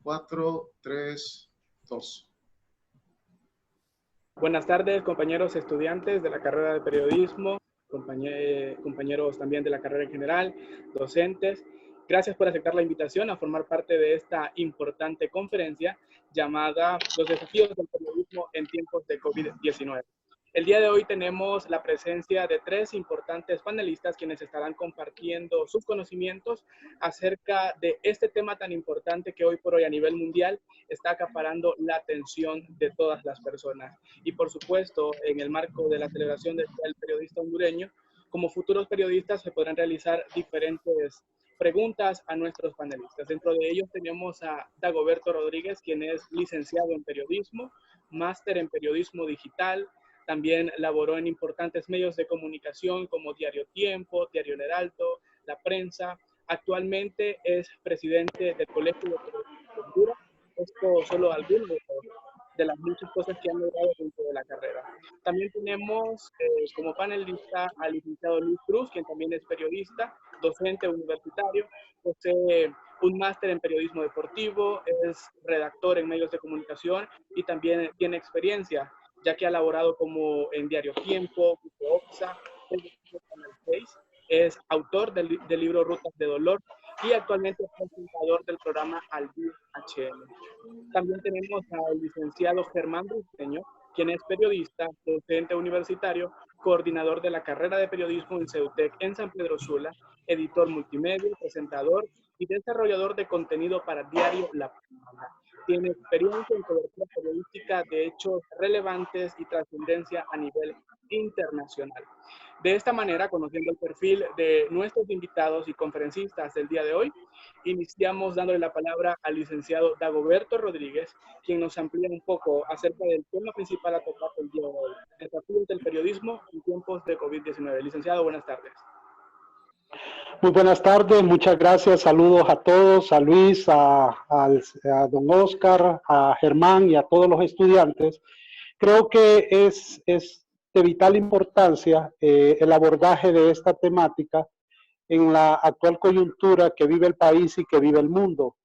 4, 3, 2. Buenas tardes, compañeros estudiantes de la carrera de periodismo, compañeros también de la carrera en general, docentes. Gracias por aceptar la invitación a formar parte de esta importante conferencia llamada Los desafíos del periodismo en tiempos de COVID-19. El día de hoy tenemos la presencia de 3 importantes panelistas quienes estarán compartiendo sus conocimientos acerca de este tema tan importante que hoy por hoy a nivel mundial está acaparando la atención de todas las personas. Y por supuesto, en el marco de la celebración del Día del Periodista Hondureño, como futuros periodistas se podrán realizar diferentes preguntas a nuestros panelistas. Dentro de ellos tenemos a Dagoberto Rodríguez, quien es licenciado en periodismo, máster en periodismo digital. También laboró en importantes medios de comunicación como Diario Tiempo, Diario El Heraldo, La Prensa. Actualmente es presidente del Colegio de Periodistas de Honduras. Esto solo algunos de las muchas cosas que han logrado dentro de la carrera. También tenemos como panelista al licenciado Luis Cruz, quien también es periodista, docente universitario, posee un máster en periodismo deportivo, es redactor en medios de comunicación y también tiene experiencia, ya que ha laborado como en Diario Tiempo, Oxa, Canal 6, es autor del libro Rutas de Dolor y actualmente es presentador del programa Albi HN. También tenemos al licenciado Germán Briceño, quien es periodista, docente universitario, coordinador de la carrera de periodismo en CEUTEC en San Pedro Sula, editor multimedia, presentador y desarrollador de contenido para Diario La Prensa. Tiene experiencia en cobertura periodística de hechos relevantes y trascendencia a nivel internacional. De esta manera, conociendo el perfil de nuestros invitados y conferencistas del día de hoy, iniciamos dándole la palabra al licenciado Dagoberto Rodríguez, quien nos amplía un poco acerca del tema principal a tocar el día de hoy, desafíos del periodismo en tiempos de COVID-19. Licenciado, buenas tardes. Muy buenas tardes, muchas gracias, saludos a todos, a Luis, a don Oscar, a Germán y a todos los estudiantes. Creo que es de vital importancia el abordaje de esta temática en la actual coyuntura que vive el país y que vive el mundo.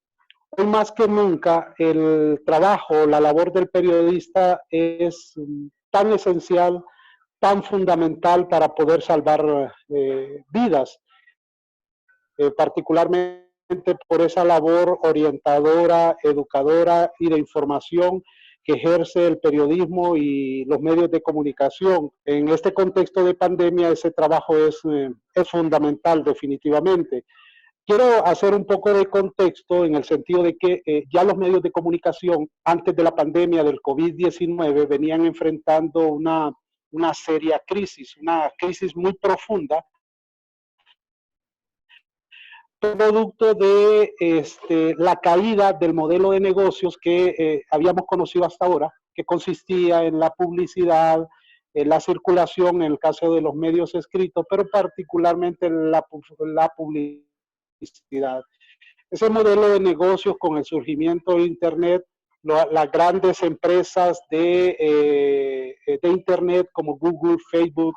Hoy más que nunca el trabajo, la labor del periodista es tan esencial, tan fundamental para poder salvar vidas. Particularmente por esa labor orientadora, educadora y de información que ejerce el periodismo y los medios de comunicación. En este contexto de pandemia, ese trabajo es fundamental definitivamente. Quiero hacer un poco de contexto en el sentido de que ya los medios de comunicación antes de la pandemia del COVID-19 venían enfrentando una seria crisis, una crisis muy profunda, producto de la caída del modelo de negocios que habíamos conocido hasta ahora, que consistía en la publicidad, en la circulación, en el caso de los medios escritos, pero particularmente en la publicidad. Ese modelo de negocios con el surgimiento de Internet, las grandes empresas de Internet como Google, Facebook,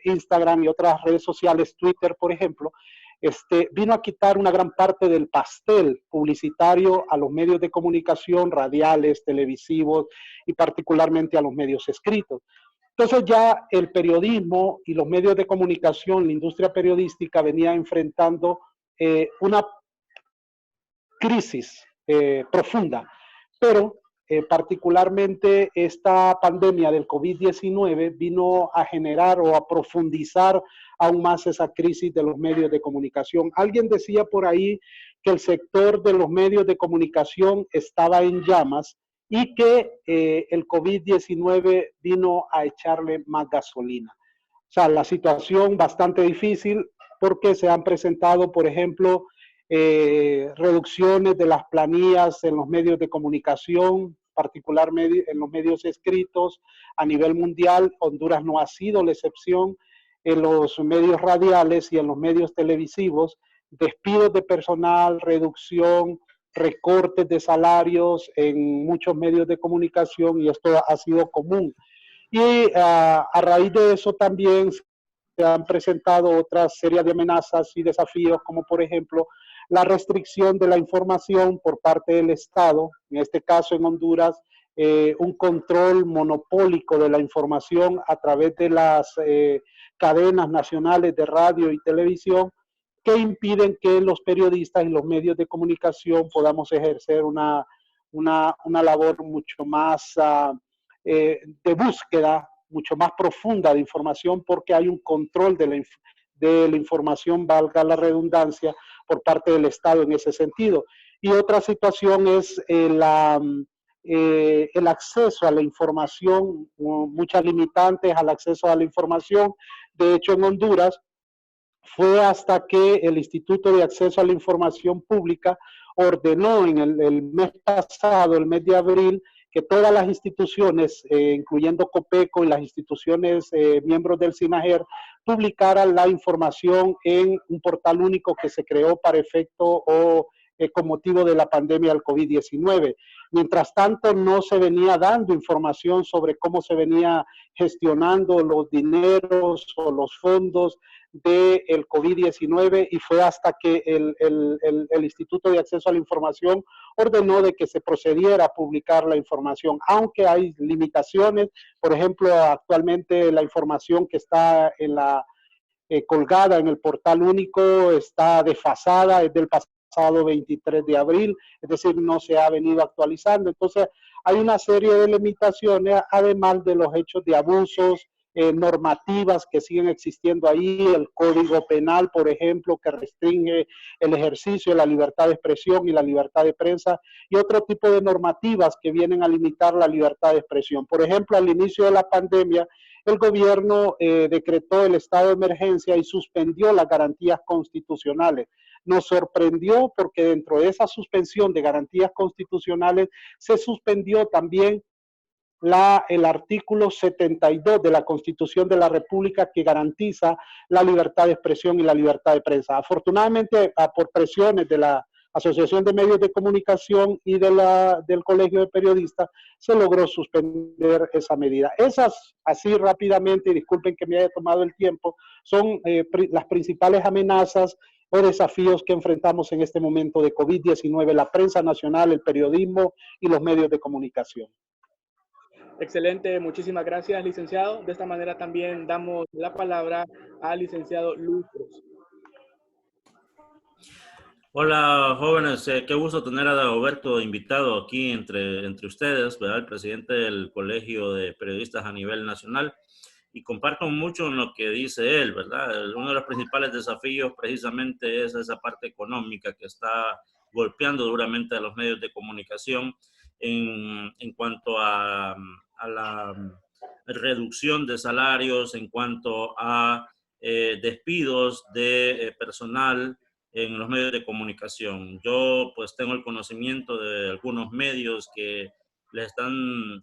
Instagram y otras redes sociales, Twitter, por ejemplo, vino a quitar una gran parte del pastel publicitario a los medios de comunicación, radiales, televisivos y particularmente a los medios escritos. Entonces ya el periodismo y los medios de comunicación, la industria periodística venía enfrentando una crisis profunda, pero particularmente esta pandemia del COVID-19 vino a generar o a profundizar aún más esa crisis de los medios de comunicación. Alguien decía por ahí que el sector de los medios de comunicación estaba en llamas y que el COVID-19 vino a echarle más gasolina. O sea, la situación bastante difícil porque se han presentado, por ejemplo, reducciones de las planillas en los medios de comunicación, particularmente en los medios escritos a nivel mundial. Honduras no ha sido la excepción. En los medios radiales y en los medios televisivos, despidos de personal, reducción, recortes de salarios en muchos medios de comunicación, y esto ha sido común. Y a raíz de eso también se han presentado otras series de amenazas y desafíos, como por ejemplo la restricción de la información por parte del Estado, en este caso en Honduras, un control monopólico de la información a través de las cadenas nacionales de radio y televisión, que impiden que los periodistas y los medios de comunicación podamos ejercer una labor mucho más de búsqueda, mucho más profunda de información, porque hay un control de la información, valga la redundancia, por parte del Estado en ese sentido. Y otra situación es el acceso a la información, muchas limitantes al acceso a la información. De hecho, en Honduras, fue hasta que el Instituto de Acceso a la Información Pública ordenó en el mes pasado, el mes de abril, que todas las instituciones, incluyendo COPECO y las instituciones miembros del SINAGER, publicaran la información en un portal único que se creó para efecto o con motivo de la pandemia del COVID-19. Mientras tanto, no se venía dando información sobre cómo se venía gestionando los dineros o los fondos del COVID-19, y fue hasta que el Instituto de Acceso a la Información ordenó de que se procediera a publicar la información, aunque hay limitaciones. Por ejemplo, actualmente la información que está en colgada en el portal único está desfasada, es del pasado 23 de abril, es decir, no se ha venido actualizando. Entonces, hay una serie de limitaciones, además de los hechos de abusos, normativas que siguen existiendo ahí, el Código Penal, por ejemplo, que restringe el ejercicio de la libertad de expresión y la libertad de prensa, y otro tipo de normativas que vienen a limitar la libertad de expresión. Por ejemplo, al inicio de la pandemia, el gobierno decretó el estado de emergencia y suspendió las garantías constitucionales. Nos sorprendió porque dentro de esa suspensión de garantías constitucionales se suspendió también el artículo 72 de la Constitución de la República, que garantiza la libertad de expresión y la libertad de prensa. Afortunadamente, por presiones de la Asociación de Medios de Comunicación y del Colegio de Periodistas, se logró suspender esa medida. Esas, así rápidamente, y disculpen que me haya tomado el tiempo, son las principales amenazas o desafíos que enfrentamos en este momento de COVID-19, la prensa nacional, el periodismo y los medios de comunicación. Excelente, muchísimas gracias, licenciado. De esta manera también damos la palabra al licenciado Luis Cruz. Hola, jóvenes. Qué gusto tener a Dagoberto invitado aquí entre ustedes, ¿verdad? El presidente del Colegio de Periodistas a nivel nacional. Y comparto mucho en lo que dice él, ¿verdad? Uno de los principales desafíos precisamente es esa parte económica que está golpeando duramente a los medios de comunicación en cuanto a la reducción de salarios, en cuanto a despidos de personal en los medios de comunicación. Yo pues tengo el conocimiento de algunos medios que le están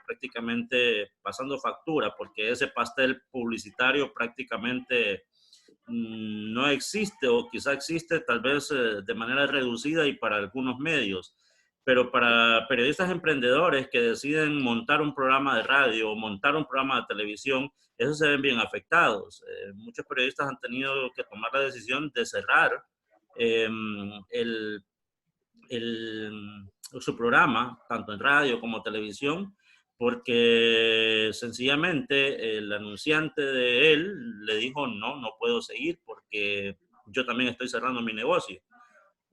prácticamente pasando factura, porque ese pastel publicitario prácticamente no existe, o quizá existe tal vez de manera reducida y para algunos medios. Pero para periodistas emprendedores que deciden montar un programa de radio o montar un programa de televisión, esos se ven bien afectados. Muchos periodistas han tenido que tomar la decisión de cerrar su programa, tanto en radio como televisión, porque sencillamente el anunciante de él le dijo, no puedo seguir porque yo también estoy cerrando mi negocio.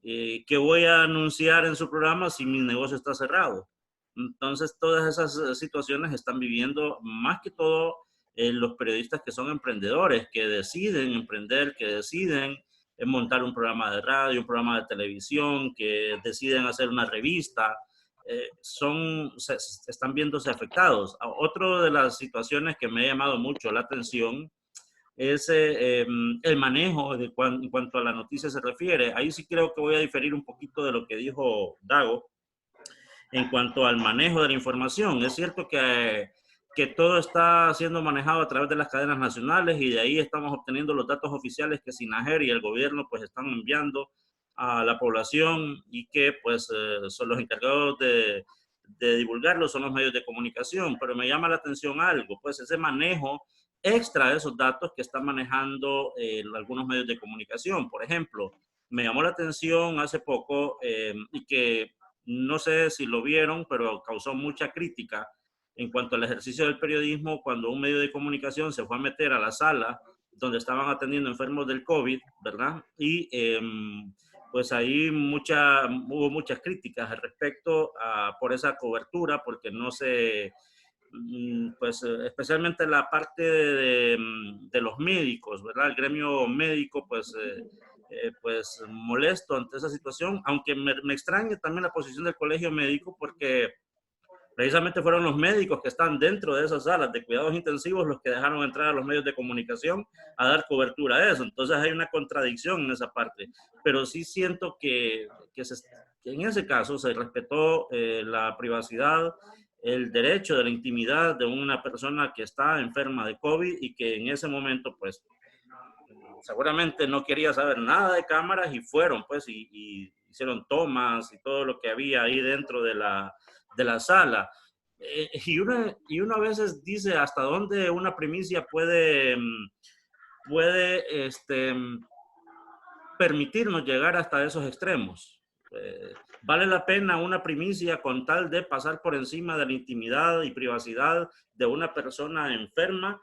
¿Qué voy a anunciar en su programa si mi negocio está cerrado? Entonces, todas esas situaciones están viviendo más que todo los periodistas que son emprendedores, que deciden emprender, que deciden montar un programa de radio, un programa de televisión, que deciden hacer una revista, están viéndose afectados. Otra de las situaciones que me ha llamado mucho la atención es el manejo en cuanto a la noticia se refiere. Ahí sí creo que voy a diferir un poquito de lo que dijo Dago en cuanto al manejo de la información. Es cierto que todo está siendo manejado a través de las cadenas nacionales y de ahí estamos obteniendo los datos oficiales que SINAGER y el gobierno pues están enviando a la población, y que pues son los encargados de divulgarlo, son los medios de comunicación. Pero me llama la atención algo, pues ese manejo extra de esos datos que están manejando algunos medios de comunicación. Por ejemplo, me llamó la atención hace poco y que no sé si lo vieron, pero causó mucha crítica en cuanto al ejercicio del periodismo cuando un medio de comunicación se fue a meter a la sala donde estaban atendiendo enfermos del COVID, ¿verdad? Y pues ahí hubo muchas críticas al respecto por esa cobertura, porque no se, pues especialmente la parte de los médicos, ¿verdad? El gremio médico, pues molesto ante esa situación, aunque me extraña también la posición del colegio médico, porque precisamente fueron los médicos que están dentro de esas salas de cuidados intensivos los que dejaron entrar a los medios de comunicación a dar cobertura a eso. Entonces hay una contradicción en esa parte. Pero sí siento que en ese caso se respetó la privacidad, el derecho de la intimidad de una persona que está enferma de COVID y que en ese momento, pues, seguramente no quería saber nada de cámaras y fueron, pues, y hicieron tomas y todo lo que había ahí dentro de la sala. Y uno a veces dice hasta dónde una primicia puede permitirnos llegar hasta esos extremos. ¿Vale la pena una primicia con tal de pasar por encima de la intimidad y privacidad de una persona enferma?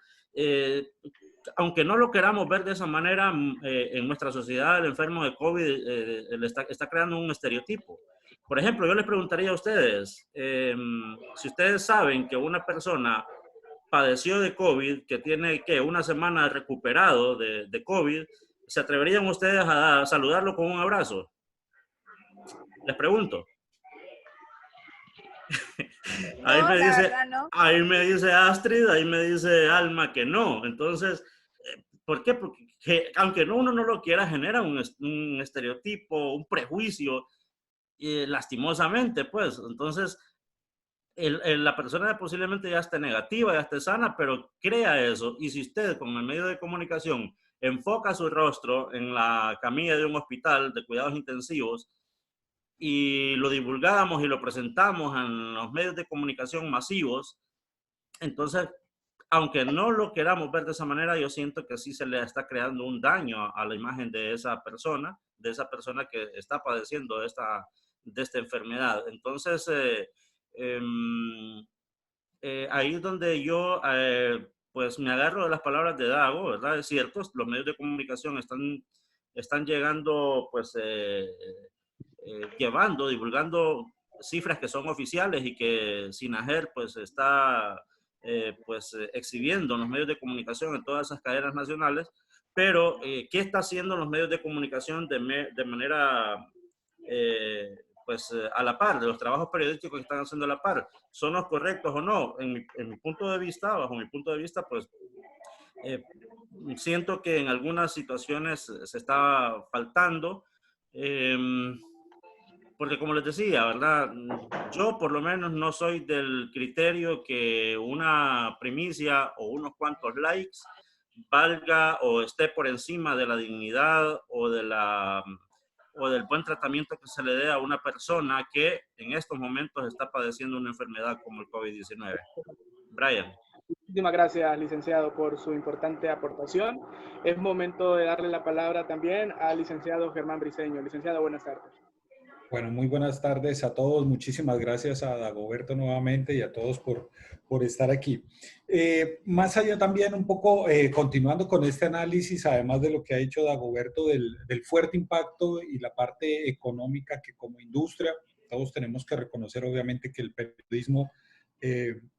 Aunque no lo queramos ver de esa manera, en nuestra sociedad el enfermo de COVID está creando un estereotipo. Por ejemplo, yo les preguntaría a ustedes, si ustedes saben que una persona padeció de COVID, que tiene una semana recuperado de COVID, ¿se atreverían ustedes a saludarlo con un abrazo? Les pregunto. No, la verdad no. Ahí me dice Astrid, ahí me dice Alma que no. Entonces, ¿por qué? Porque aunque uno no lo quiera, genera un estereotipo, un prejuicio, lastimosamente, pues. Entonces, la persona posiblemente ya esté negativa, ya esté sana, pero crea eso. Y si usted con el medio de comunicación enfoca su rostro en la camilla de un hospital de cuidados intensivos y lo divulgamos y lo presentamos en los medios de comunicación masivos, entonces, aunque no lo queramos ver de esa manera, yo siento que sí se le está creando un daño a la imagen de esa persona que está padeciendo de esta enfermedad. Entonces, ahí es donde yo pues me agarro de las palabras de Dago, ¿verdad? Es cierto, los medios de comunicación están llegando, pues, divulgando cifras que son oficiales y que SINAGER pues está exhibiendo en los medios de comunicación en todas esas cadenas nacionales, pero ¿qué está haciendo los medios de comunicación de manera a la par, de los trabajos periodísticos que están haciendo a la par? ¿Son los correctos o no? En mi punto de vista, bajo mi punto de vista, pues siento que en algunas situaciones se está faltando, porque como les decía, ¿verdad? Yo por lo menos no soy del criterio que una primicia o unos cuantos likes valga o esté por encima de la dignidad o del buen tratamiento que se le dé a una persona que en estos momentos está padeciendo una enfermedad como el COVID-19. Brian. Muchísimas gracias, licenciado, por su importante aportación. Es momento de darle la palabra también al licenciado Germán Briceño. Licenciado, buenas tardes. Bueno, muy buenas tardes a todos. Muchísimas gracias a Dagoberto nuevamente y a todos por estar aquí. Más allá también un poco, continuando con este análisis, además de lo que ha dicho Dagoberto del fuerte impacto y la parte económica que como industria, todos tenemos que reconocer obviamente que el periodismo,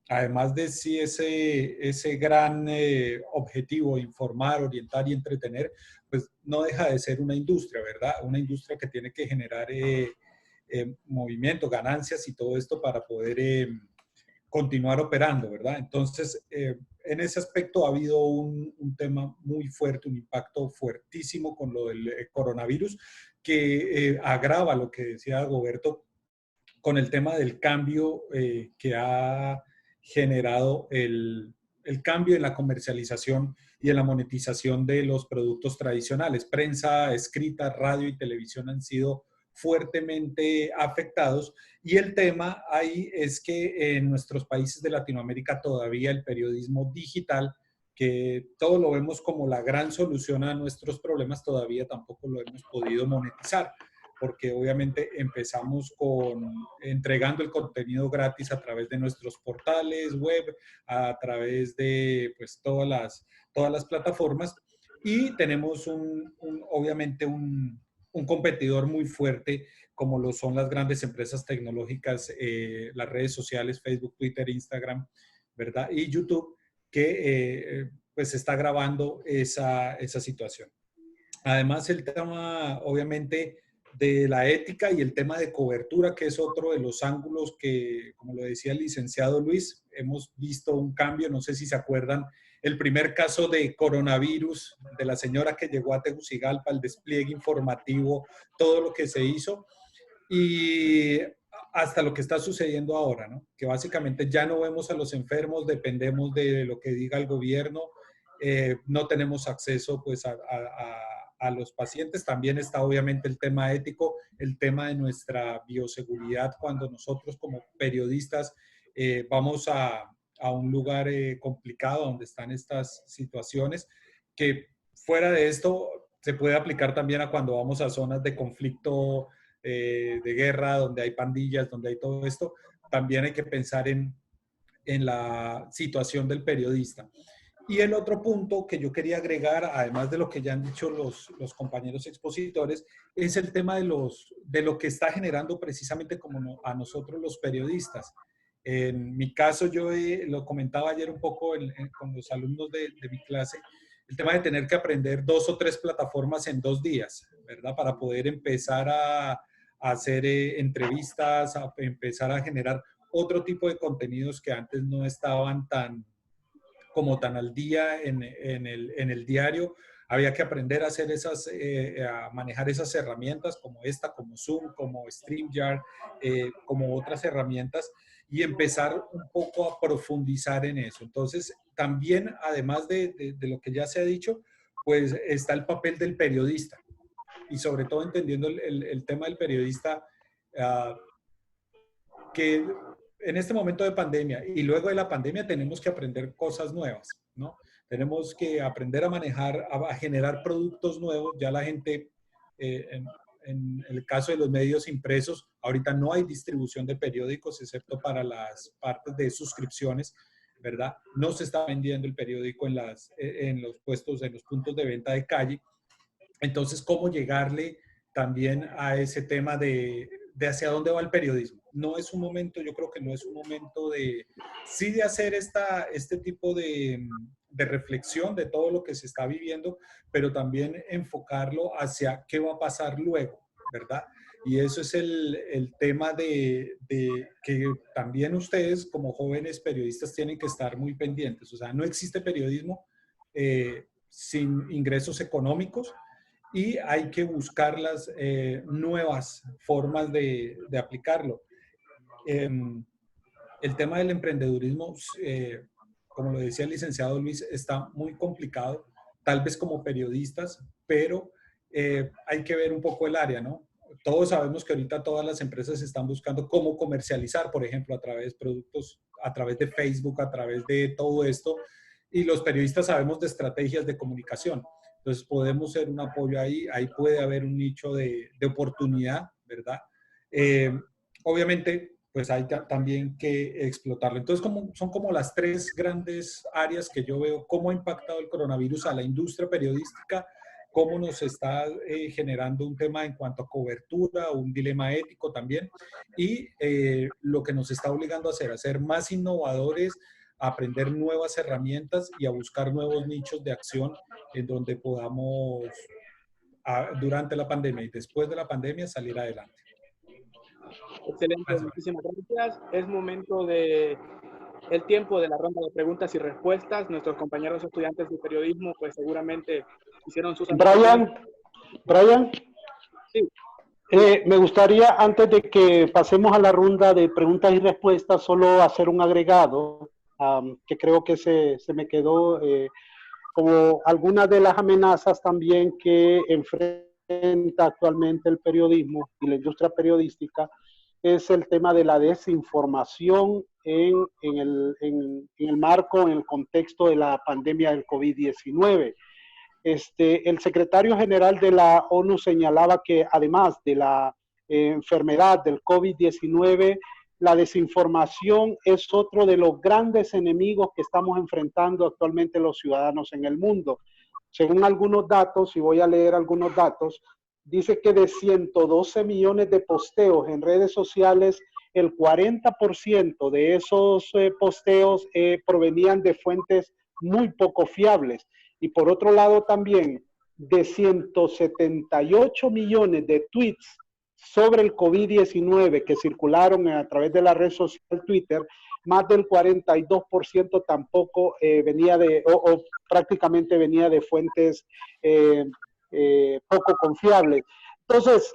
además de sí ese gran objetivo, informar, orientar y entretener, pues no deja de ser una industria, ¿verdad? Una industria que tiene que generar movimiento, ganancias y todo esto para poder continuar operando, ¿verdad? Entonces, en ese aspecto ha habido un tema muy fuerte, un impacto fuertísimo con lo del coronavirus, que agrava lo que decía Dagoberto con el tema del cambio que ha generado el cambio en la comercialización y en la monetización de los productos tradicionales. Prensa escrita, radio y televisión han sido fuertemente afectados, y el tema ahí es que en nuestros países de Latinoamérica todavía el periodismo digital que todo lo vemos como la gran solución a nuestros problemas, todavía tampoco lo hemos podido monetizar, porque obviamente empezamos entregando el contenido gratis a través de nuestros portales web, a través de pues, todas las plataformas, y tenemos obviamente un competidor muy fuerte como lo son las grandes empresas tecnológicas, las redes sociales, Facebook, Twitter, Instagram, ¿verdad? Y YouTube, que pues está grabando esa situación. Además, el tema, obviamente, de la ética y el tema de cobertura, que es otro de los ángulos que, como lo decía el licenciado Luis, hemos visto un cambio, no sé si se acuerdan, el primer caso de coronavirus, de la señora que llegó a Tegucigalpa, el despliegue informativo, todo lo que se hizo, y hasta lo que está sucediendo ahora, ¿no? Que básicamente ya no vemos a los enfermos, dependemos de lo que diga el gobierno, no tenemos acceso pues a los pacientes. También está obviamente el tema ético, el tema de nuestra bioseguridad cuando nosotros como periodistas vamos a un lugar complicado donde están estas situaciones, que fuera de esto se puede aplicar también a cuando vamos a zonas de conflicto, de guerra, donde hay pandillas, donde hay todo esto. También hay que pensar en la situación del periodista. Y el otro punto que yo quería agregar, además de lo que ya han dicho los compañeros expositores, es el tema de lo que está generando precisamente como a nosotros los periodistas. En mi caso, yo lo comentaba ayer un poco con los alumnos de mi clase, el tema de tener que aprender 2 o 3 plataformas en 2 días, ¿verdad? Para poder empezar a hacer entrevistas, a empezar a generar otro tipo de contenidos que antes no estaban tan al día en el diario. Había que aprender a hacer a manejar esas herramientas como esta, como Zoom, como StreamYard, como otras herramientas, y empezar un poco a profundizar en eso. Entonces, también, además de lo que ya se ha dicho, pues está el papel del periodista, y sobre todo entendiendo el tema del periodista, que en este momento de pandemia y luego de la pandemia tenemos que aprender cosas nuevas, ¿no? Tenemos que aprender a manejar, a generar productos nuevos. Ya la gente, en el caso de los medios impresos, ahorita no hay distribución de periódicos, excepto para las partes de suscripciones, ¿verdad? No se está vendiendo el periódico en los puestos, en los puntos de venta de calle. Entonces, ¿cómo llegarle también a ese tema de hacia dónde va el periodismo? No es un momento, yo creo que no es un momento de hacer este tipo de reflexión de todo lo que se está viviendo, pero también enfocarlo hacia qué va a pasar luego, ¿verdad? Y eso es el tema de que también ustedes como jóvenes periodistas tienen que estar muy pendientes. O sea, no existe periodismo sin ingresos económicos, y hay que buscar las nuevas formas de aplicarlo. El tema del emprendedurismo, como lo decía el licenciado Luis, está muy complicado, tal vez como periodistas, pero hay que ver un poco el área, ¿no? Todos sabemos que ahorita todas las empresas están buscando cómo comercializar, por ejemplo, a través de productos, a través de Facebook, a través de todo esto, y los periodistas sabemos de estrategias de comunicación. Entonces podemos ser un apoyo ahí puede haber un nicho de oportunidad, ¿verdad? Obviamente, pues hay también que explotarlo. Entonces, son como las 3 grandes áreas que yo veo cómo ha impactado el coronavirus a la industria periodística, cómo nos está generando un tema en cuanto a cobertura, un dilema ético también, y lo que nos está obligando a ser más innovadores, a aprender nuevas herramientas y a buscar nuevos nichos de acción en donde podamos, durante la pandemia y después de la pandemia, salir adelante. Excelente, Gracias. muchísimas gracias. Es momento de el tiempo de la ronda de preguntas y respuestas. Nuestros compañeros estudiantes de periodismo, pues seguramente hicieron sus Brian, sí. Me gustaría, antes de que pasemos a la ronda de preguntas y respuestas, solo hacer un agregado que creo que se me quedó como algunas de las amenazas también que enfrenta actualmente el periodismo y la industria periodística, es el tema de la desinformación en el marco, en el contexto de la pandemia del COVID-19. El secretario general de la ONU señalaba que además de la enfermedad del COVID-19, la desinformación es otro de los grandes enemigos que estamos enfrentando actualmente los ciudadanos en el mundo. Según algunos datos, y voy a leer algunos datos, dice que de 112 millones de posteos en redes sociales, el 40% de esos posteos provenían de fuentes muy poco fiables. Y por otro lado también, de 178 millones de tweets sobre el COVID-19 que circularon a través de la red social Twitter, más del 42% tampoco venía de, o prácticamente venía de fuentes poco confiables. Entonces,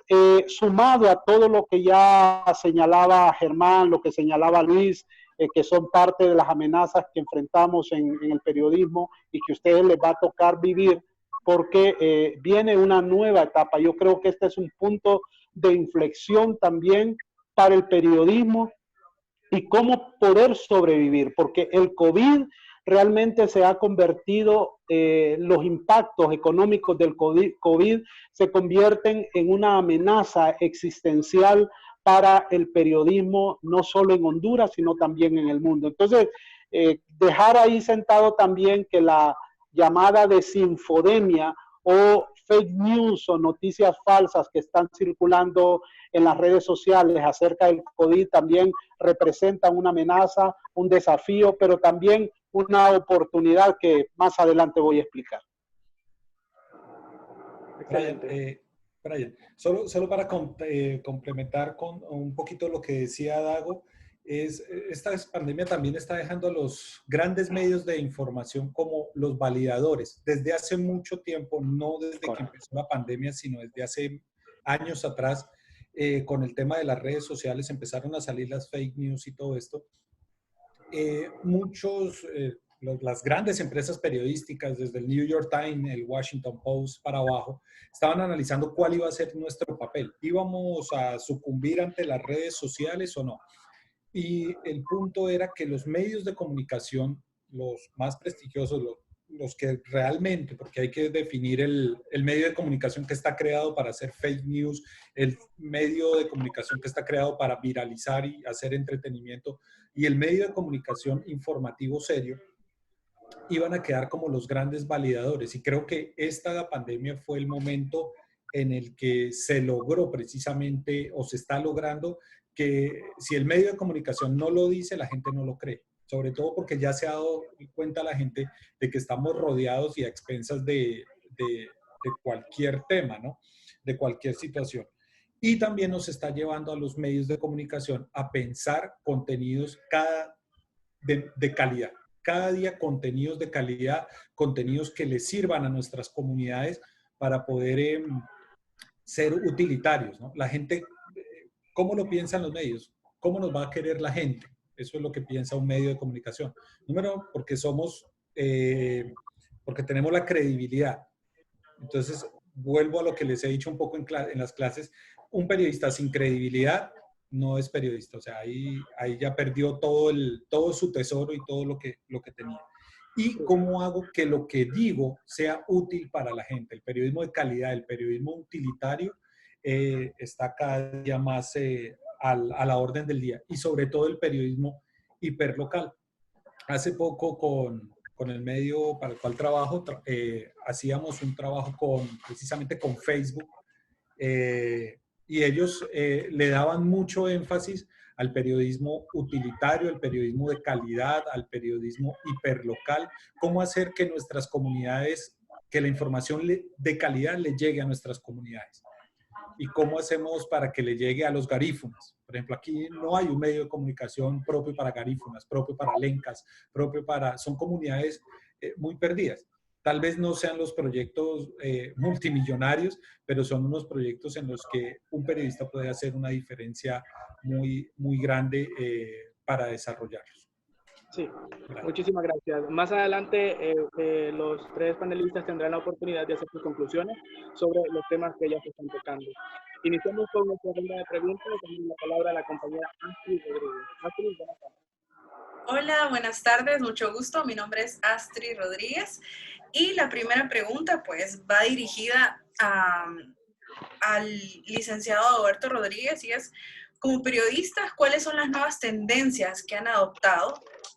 sumado a todo lo que ya señalaba Germán, lo que señalaba Luis, que son parte de las amenazas que enfrentamos en el periodismo y que a ustedes les va a tocar vivir, porque viene una nueva etapa. Yo creo que este es un punto de inflexión también para el periodismo y cómo poder sobrevivir, porque el COVID realmente se ha convertido, los impactos económicos del COVID se convierten en una amenaza existencial para el periodismo, no solo en Honduras, sino también en el mundo. Entonces, dejar ahí sentado también que la llamada desinfodemia o fake news o noticias falsas que están circulando en las redes sociales acerca del COVID también representan una amenaza, un desafío, pero también una oportunidad que más adelante voy a explicar. Brian, solo para complementar con un poquito lo que decía Dago, esta pandemia también está dejando a los grandes medios de información como los validadores. Desde hace mucho tiempo, no desde que empezó la pandemia, sino desde hace años atrás, con el tema de las redes sociales empezaron a salir las fake news y todo esto. Las grandes empresas periodísticas, desde el New York Times, el Washington Post para abajo, estaban analizando cuál iba a ser nuestro papel. ¿Íbamos a sucumbir ante las redes sociales o no? Y el punto era que los medios de comunicación, los más prestigiosos, los que realmente, porque hay que definir el medio de comunicación que está creado para hacer fake news, el medio de comunicación que está creado para viralizar y hacer entretenimiento, y el medio de comunicación informativo serio, iban a quedar como los grandes validadores. Y creo que esta pandemia fue el momento en el que se logró precisamente, o se está logrando, que si el medio de comunicación no lo dice, la gente no lo cree. Sobre todo porque ya se ha dado cuenta la gente de que estamos rodeados y a expensas de cualquier tema, ¿no? De cualquier situación. Y también nos está llevando a los medios de comunicación a pensar contenidos de calidad. Cada día contenidos de calidad, contenidos que les sirvan a nuestras comunidades para poder ser utilitarios, ¿no? La gente, ¿cómo lo piensan los medios? ¿Cómo nos va a querer la gente? Eso es lo que piensa un medio de comunicación. Número, porque porque tenemos la credibilidad. Entonces, vuelvo a lo que les he dicho un poco en las clases, un periodista sin credibilidad no es periodista, o sea, ahí ya perdió todo su tesoro y todo lo que tenía. ¿Y cómo hago que lo que digo sea útil para la gente? El periodismo de calidad, el periodismo utilitario está cada día más a la orden del día, y sobre todo el periodismo hiperlocal. Hace poco con el medio para el cual trabajo, hacíamos un trabajo precisamente con Facebook, y ellos le daban mucho énfasis al periodismo utilitario, al periodismo de calidad, al periodismo hiperlocal, cómo hacer que nuestras comunidades, que la información de calidad le llegue a nuestras comunidades. ¿Y cómo hacemos para que le llegue a los garífunas? Por ejemplo, aquí no hay un medio de comunicación propio para garífunas, propio para lencas, son comunidades muy perdidas. Tal vez no sean los proyectos multimillonarios, pero son unos proyectos en los que un periodista puede hacer una diferencia muy, muy grande para desarrollarlos. Sí, muchísimas gracias. Más adelante los tres panelistas tendrán la oportunidad de hacer sus conclusiones sobre los temas que ya se están tocando. Iniciamos con nuestra ronda de preguntas. Tenemos la palabra a la compañera Astrid Rodríguez. Astrid, buenas tardes. Hola, buenas tardes, mucho gusto. Mi nombre es Astrid Rodríguez y la primera pregunta pues va dirigida al licenciado Roberto Rodríguez y es, como periodistas, ¿cuáles son las nuevas tendencias que han adoptado?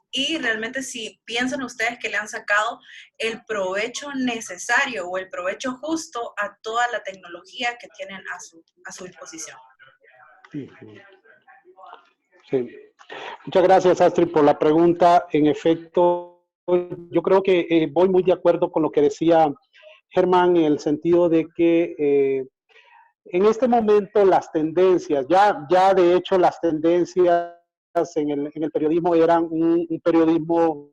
Y realmente si piensan ustedes que le han sacado el provecho necesario o el provecho justo a toda la tecnología que tienen a su disposición. Sí. Muchas gracias, Astrid, por la pregunta. En efecto, yo creo que voy muy de acuerdo con lo que decía Germán, en el sentido de que en este momento las tendencias, ya de hecho las tendencias en el periodismo eran un periodismo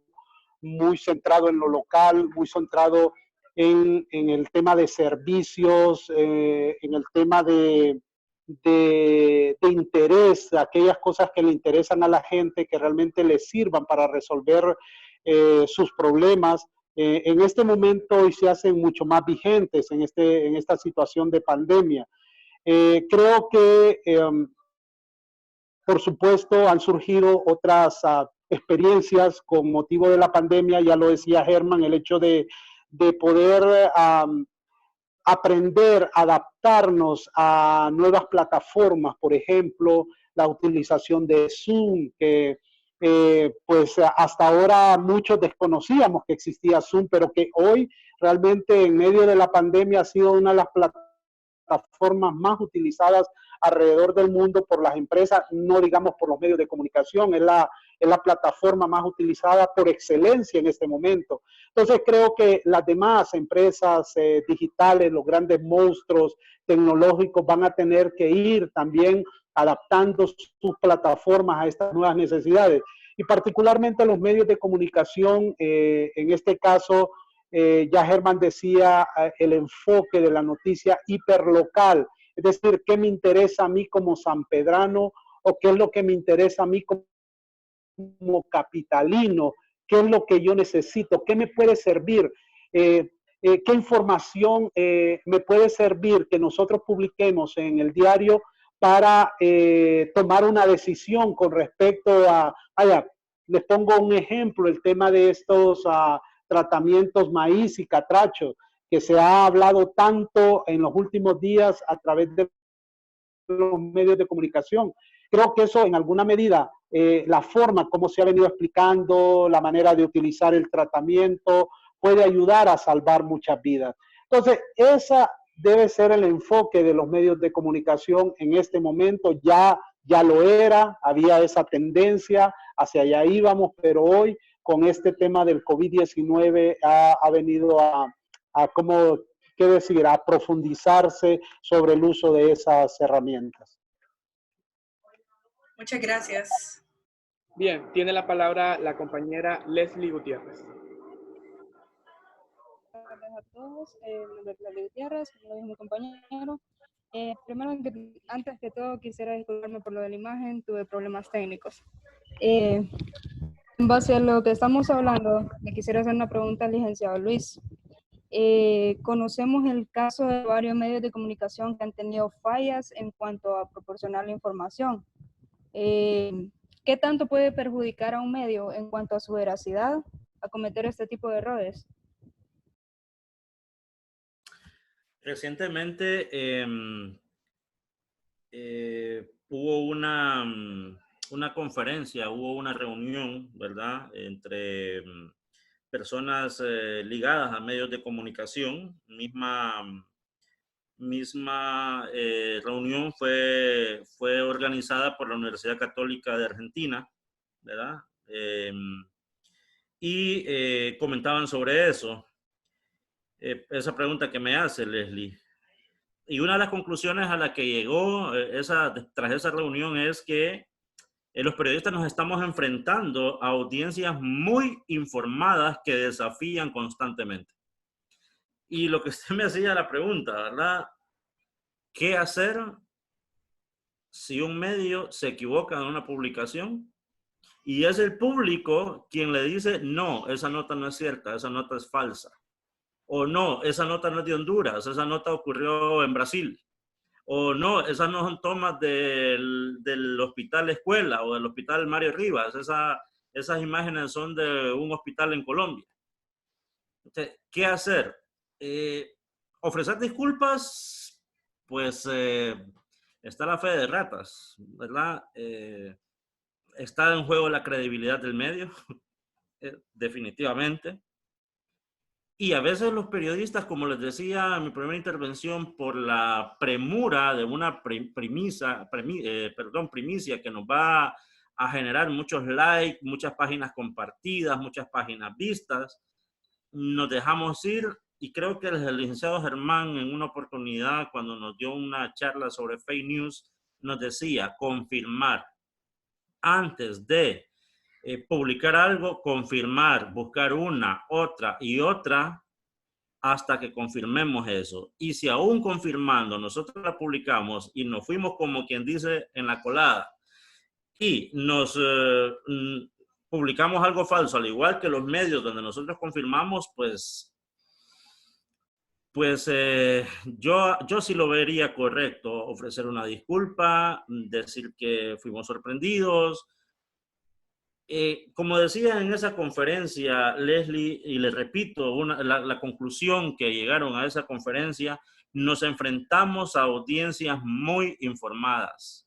muy centrado en lo local, muy centrado en el tema de servicios, en el tema de interés, aquellas cosas que le interesan a la gente, que realmente les sirvan para resolver sus problemas. En este momento hoy se hacen mucho más vigentes en esta situación de pandemia. Creo que, por supuesto, han surgido otras experiencias con motivo de la pandemia, ya lo decía Germán, el hecho de poder aprender, adaptarnos a nuevas plataformas, por ejemplo, la utilización de Zoom, que pues hasta ahora muchos desconocíamos que existía Zoom, pero que hoy realmente en medio de la pandemia ha sido una de las plataformas más utilizadas alrededor del mundo por las empresas, no digamos por los medios de comunicación, es la plataforma más utilizada por excelencia en este momento. Entonces creo que las demás empresas digitales, los grandes monstruos tecnológicos van a tener que ir también adaptando sus plataformas a estas nuevas necesidades. Y particularmente los medios de comunicación, en este caso, ya Germán decía, el enfoque de la noticia hiperlocal, es decir, ¿qué me interesa a mí como sanpedrano o qué es lo que me interesa a mí como capitalino? ¿Qué es lo que yo necesito? ¿Qué me puede servir? ¿Qué información me puede servir que nosotros publiquemos en el diario para tomar una decisión con respecto a, les pongo un ejemplo, el tema de estos tratamientos maíz y catracho, que se ha hablado tanto en los últimos días a través de los medios de comunicación. Creo que eso en alguna medida, la forma como se ha venido explicando, la manera de utilizar el tratamiento, puede ayudar a salvar muchas vidas. Entonces, esa debe ser el enfoque de los medios de comunicación en este momento. Ya lo era, había esa tendencia, hacia allá íbamos, pero hoy con este tema del COVID-19 ha venido a como, ¿qué decir?, a profundizarse sobre el uso de esas herramientas. Muchas gracias. Bien, tiene la palabra la compañera Leslie Gutiérrez. Buenas tardes a todos, mi nombre es Leslie Gutiérrez, como lo dijo mi compañero. Primero, antes que todo, quisiera disculparme por lo de la imagen, tuve problemas técnicos. En base a lo que estamos hablando, le quisiera hacer una pregunta al licenciado Luis. Conocemos el caso de varios medios de comunicación que han tenido fallas en cuanto a proporcionar la información. ¿Qué tanto puede perjudicar a un medio en cuanto a su veracidad a cometer este tipo de errores? Recientemente hubo una conferencia, hubo una reunión, ¿verdad?, entre personas ligadas a medios de comunicación. Misma reunión fue organizada por la Universidad Católica de Argentina, ¿verdad? Y comentaban sobre eso. Esa pregunta que me hace Leslie. Y una de las conclusiones a la que llegó tras esa reunión es que los periodistas nos estamos enfrentando a audiencias muy informadas que desafían constantemente. Y lo que usted me hacía la pregunta, ¿verdad? ¿Qué hacer si un medio se equivoca en una publicación y es el público quien le dice, no, esa nota no es cierta, esa nota es falsa? O no, esa nota no es de Honduras, esa nota ocurrió en Brasil. O no, esas no son tomas del Hospital Escuela o del Hospital Mario Rivas, esas imágenes son de un hospital en Colombia. Entonces, ¿qué hacer? Ofrecer disculpas, pues está la fe de ratas, ¿verdad? Está en juego la credibilidad del medio, definitivamente. Y a veces los periodistas, como les decía en mi primera intervención, por la premura de una primicia que nos va a generar muchos likes, muchas páginas compartidas, muchas páginas vistas, nos dejamos ir. Y creo que el licenciado Germán, en una oportunidad, cuando nos dio una charla sobre fake news, nos decía confirmar antes de publicar algo, confirmar, buscar una, otra y otra hasta que confirmemos eso. Y si aún confirmando nosotros la publicamos y nos fuimos, como quien dice, en la colada y nos publicamos algo falso, al igual que los medios donde nosotros confirmamos, pues yo sí lo vería correcto ofrecer una disculpa, decir que fuimos sorprendidos. Como decía en esa conferencia, Leslie, y le repito, la conclusión que llegaron a esa conferencia, nos enfrentamos a audiencias muy informadas.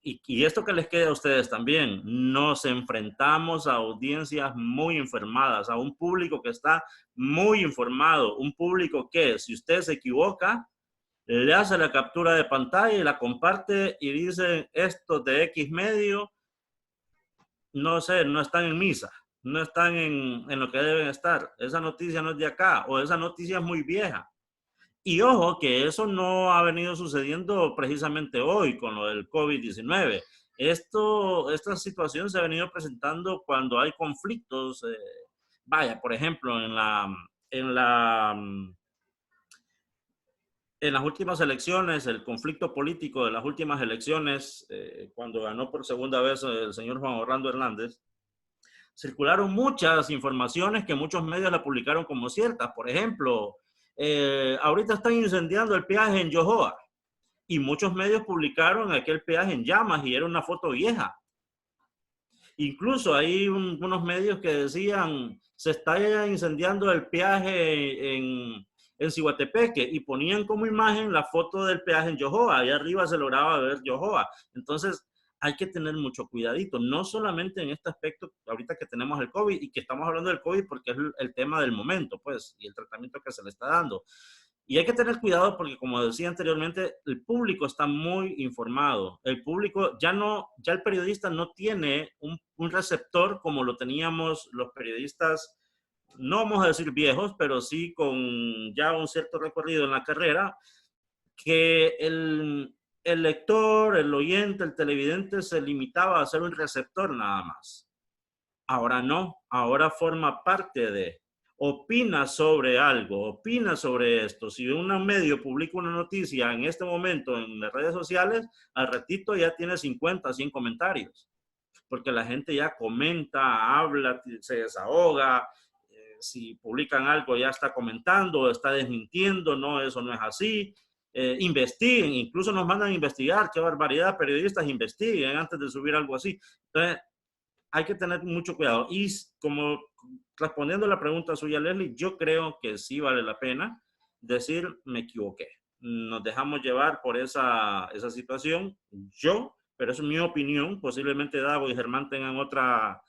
Y esto que les queda a ustedes también, nos enfrentamos a audiencias muy informadas, a un público que está muy informado, un público que, si usted se equivoca, le hace la captura de pantalla y la comparte y dice, estos de X medio, no sé, no están en misa, no están en lo que deben estar. Esa noticia no es de acá, o esa noticia es muy vieja. Y ojo, que eso no ha venido sucediendo precisamente hoy con lo del COVID-19. Esta situación se ha venido presentando cuando hay conflictos. Vaya, por ejemplo, en las últimas elecciones, el conflicto político de las últimas elecciones, cuando ganó por segunda vez el señor Juan Orlando Hernández, circularon muchas informaciones que muchos medios la publicaron como ciertas. Por ejemplo, ahorita están incendiando el peaje en Yohoa y muchos medios publicaron aquel peaje en llamas y era una foto vieja. Incluso hay unos medios que decían se está incendiando el peaje en Ciguatepeque y ponían como imagen la foto del peaje en Yohoa. Allá arriba se lograba ver Yohoa. Entonces hay que tener mucho cuidadito, no solamente en este aspecto ahorita que tenemos el COVID y que estamos hablando del COVID porque es el tema del momento, pues, y el tratamiento que se le está dando. Y hay que tener cuidado porque, como decía anteriormente, el público está muy informado. El público, ya el periodista no tiene un receptor como lo teníamos los periodistas, no vamos a decir viejos, pero sí con ya un cierto recorrido en la carrera, que el lector, el oyente, el televidente se limitaba a ser un receptor nada más. Ahora no, ahora forma parte de, opina sobre algo, opina sobre esto. Si un medio publica una noticia en este momento en las redes sociales, al ratito ya tiene 50, 100 comentarios, porque la gente ya comenta, habla, se desahoga. Si publican algo ya está comentando, está desmintiendo, no, eso no es así. Investiguen, incluso nos mandan a investigar, qué barbaridad, periodistas investiguen antes de subir algo así. Entonces, hay que tener mucho cuidado. Y como respondiendo a la pregunta suya, Leslie, yo creo que sí vale la pena decir, me equivoqué. Nos dejamos llevar por esa situación, pero eso es mi opinión. Posiblemente Davo y Germán tengan otra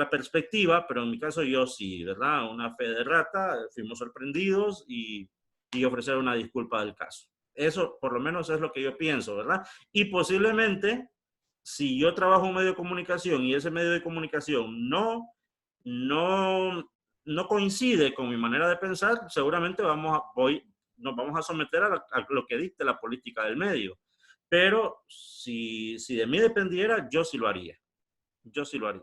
perspectiva, pero en mi caso yo sí, ¿verdad? Una fe de rata, fuimos sorprendidos y ofrecer una disculpa del caso. Eso por lo menos es lo que yo pienso, ¿verdad? Y posiblemente, si yo trabajo en un medio de comunicación y ese medio de comunicación no coincide con mi manera de pensar, seguramente nos vamos a someter a lo que dicte la política del medio. Pero si de mí dependiera, yo sí lo haría. Yo sí lo haría.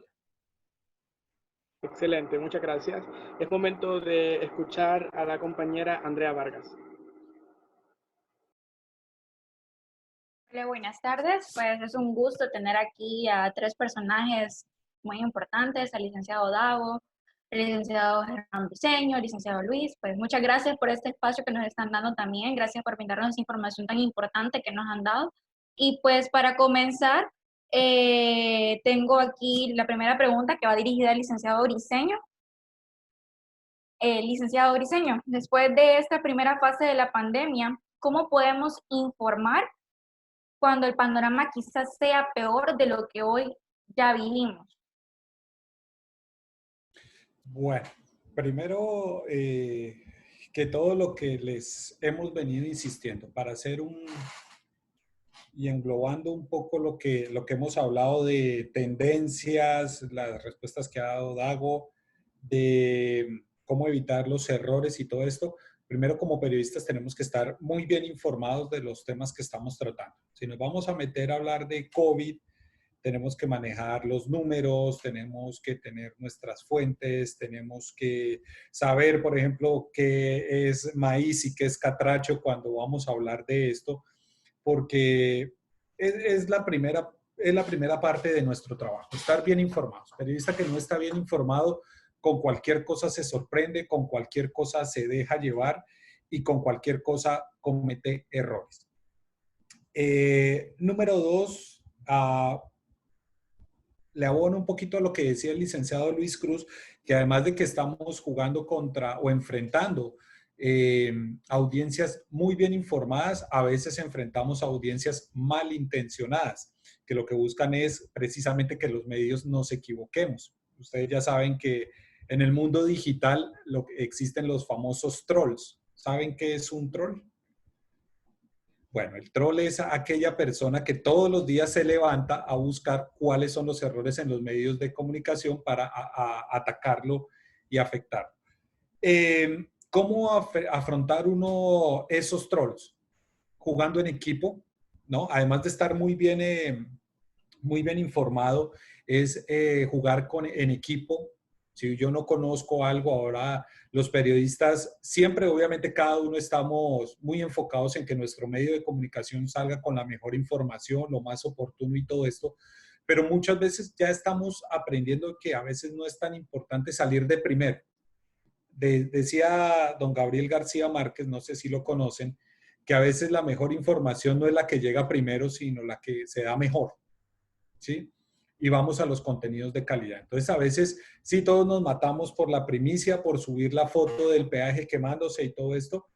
Excelente, muchas gracias. Es momento de escuchar a la compañera Andrea Vargas. Hola, buenas tardes. Pues es un gusto tener aquí a tres personajes muy importantes, al licenciado Davo, el licenciado Germán Briceño, el licenciado Luis. Pues muchas gracias por este espacio que nos están dando también. Gracias por brindarnos información tan importante que nos han dado. Y pues para comenzar, tengo aquí la primera pregunta que va dirigida al licenciado Briceño. Licenciado Briceño, después de esta primera fase de la pandemia, ¿cómo podemos informar cuando el panorama quizás sea peor de lo que hoy ya vivimos? Bueno, primero que todo lo que les hemos venido insistiendo para hacer y englobando un poco lo que hemos hablado de tendencias, las respuestas que ha dado Dago, de cómo evitar los errores y todo esto. Primero, como periodistas, tenemos que estar muy bien informados de los temas que estamos tratando. Si nos vamos a meter a hablar de COVID, tenemos que manejar los números, tenemos que tener nuestras fuentes, tenemos que saber, por ejemplo, qué es maíz y qué es catracho cuando vamos a hablar de esto, porque es la primera parte de nuestro trabajo, estar bien informados. Periodista que no está bien informado, con cualquier cosa se sorprende, con cualquier cosa se deja llevar y con cualquier cosa comete errores. Número 2, le abono un poquito a lo que decía el licenciado Luis Cruz, que además de que estamos jugando contra o enfrentando audiencias muy bien informadas, a veces enfrentamos audiencias malintencionadas, que lo que buscan es precisamente que los medios nos equivoquemos. Ustedes ya saben que en el mundo digital existen los famosos trolls. ¿Saben qué es un troll? Bueno, el troll es aquella persona que todos los días se levanta a buscar cuáles son los errores en los medios de comunicación para atacarlo y afectarlo. ¿Cómo afrontar uno esos trolls? Jugando en equipo, ¿no? Además de estar muy bien informado, es jugar en equipo. Si yo no conozco algo, ahora los periodistas, siempre obviamente cada uno estamos muy enfocados en que nuestro medio de comunicación salga con la mejor información, lo más oportuno y todo esto, pero muchas veces ya estamos aprendiendo que a veces no es tan importante salir de primero. Decía don Gabriel García Márquez, no sé si lo conocen, que a veces la mejor información no es la que llega primero, sino la que se da mejor, ¿sí? Y vamos a los contenidos de calidad. Entonces, a veces sí todos nos matamos por la primicia, por subir la foto del peaje quemándose y todo esto,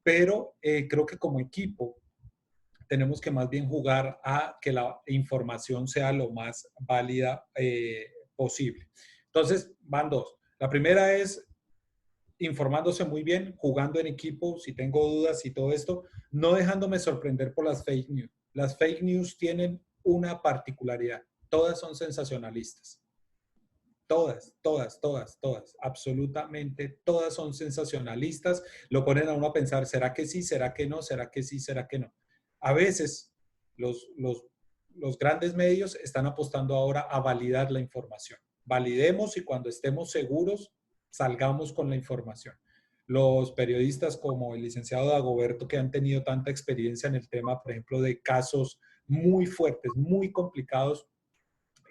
pero creo que como equipo tenemos que más bien jugar a que la información sea lo más válida posible. Entonces, van dos. La primera es informándose muy bien, jugando en equipo, si tengo dudas y todo esto, no dejándome sorprender por las fake news. Las fake news tienen una particularidad. Todas son sensacionalistas. Todas, absolutamente todas son sensacionalistas. Lo ponen a uno a pensar, ¿será que sí? ¿Será que no? ¿Será que sí? ¿Será que no? A veces los grandes medios están apostando ahora a validar la información. Validemos y cuando estemos seguros, salgamos con la información. Los periodistas como el licenciado Dagoberto, que han tenido tanta experiencia en el tema, por ejemplo, de casos muy fuertes, muy complicados,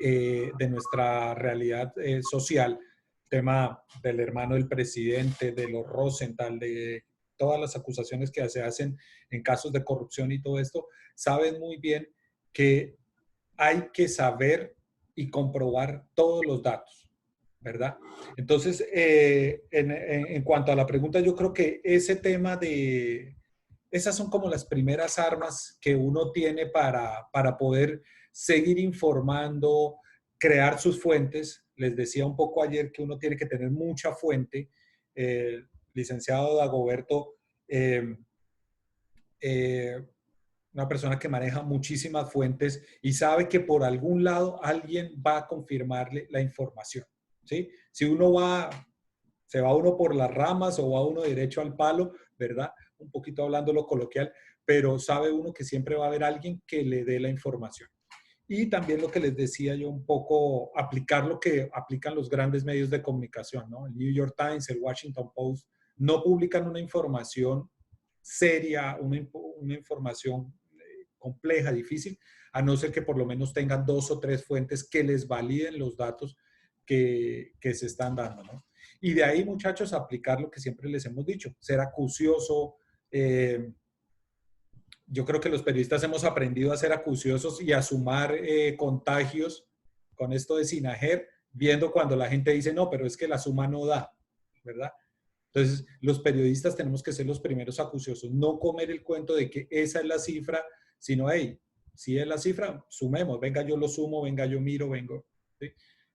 de nuestra realidad social, tema del hermano del presidente, de los Rosenthal, de todas las acusaciones que se hacen en casos de corrupción y todo esto, saben muy bien que hay que saber y comprobar todos los datos, ¿verdad? Entonces, en cuanto a la pregunta, yo creo que ese tema esas son como las primeras armas que uno tiene para poder seguir informando, crear sus fuentes. Les decía un poco ayer que uno tiene que tener mucha fuente. Licenciado Dagoberto, una persona que maneja muchísimas fuentes y sabe que por algún lado alguien va a confirmarle la información, ¿sí? Si se va uno por las ramas o va uno derecho al palo, ¿verdad? Un poquito hablando lo coloquial, pero sabe uno que siempre va a haber alguien que le dé la información. Y también lo que les decía yo un poco, aplicar lo que aplican los grandes medios de comunicación, ¿no? El New York Times, el Washington Post, no publican una información seria, una información compleja, difícil, a no ser que por lo menos tengan 2 o 3 fuentes que les validen los datos que se están dando, ¿no? Y de ahí, muchachos, aplicar lo que siempre les hemos dicho, ser acucioso. Yo creo que los periodistas hemos aprendido a ser acuciosos y a sumar contagios, con esto de SINAGER, viendo cuando la gente dice, no, pero es que la suma no da, ¿verdad? Entonces, los periodistas tenemos que ser los primeros acuciosos, no comer el cuento de que esa es la cifra, sino, hey, si es la cifra, sumemos, venga yo lo sumo, venga yo miro, vengo, ¿sí?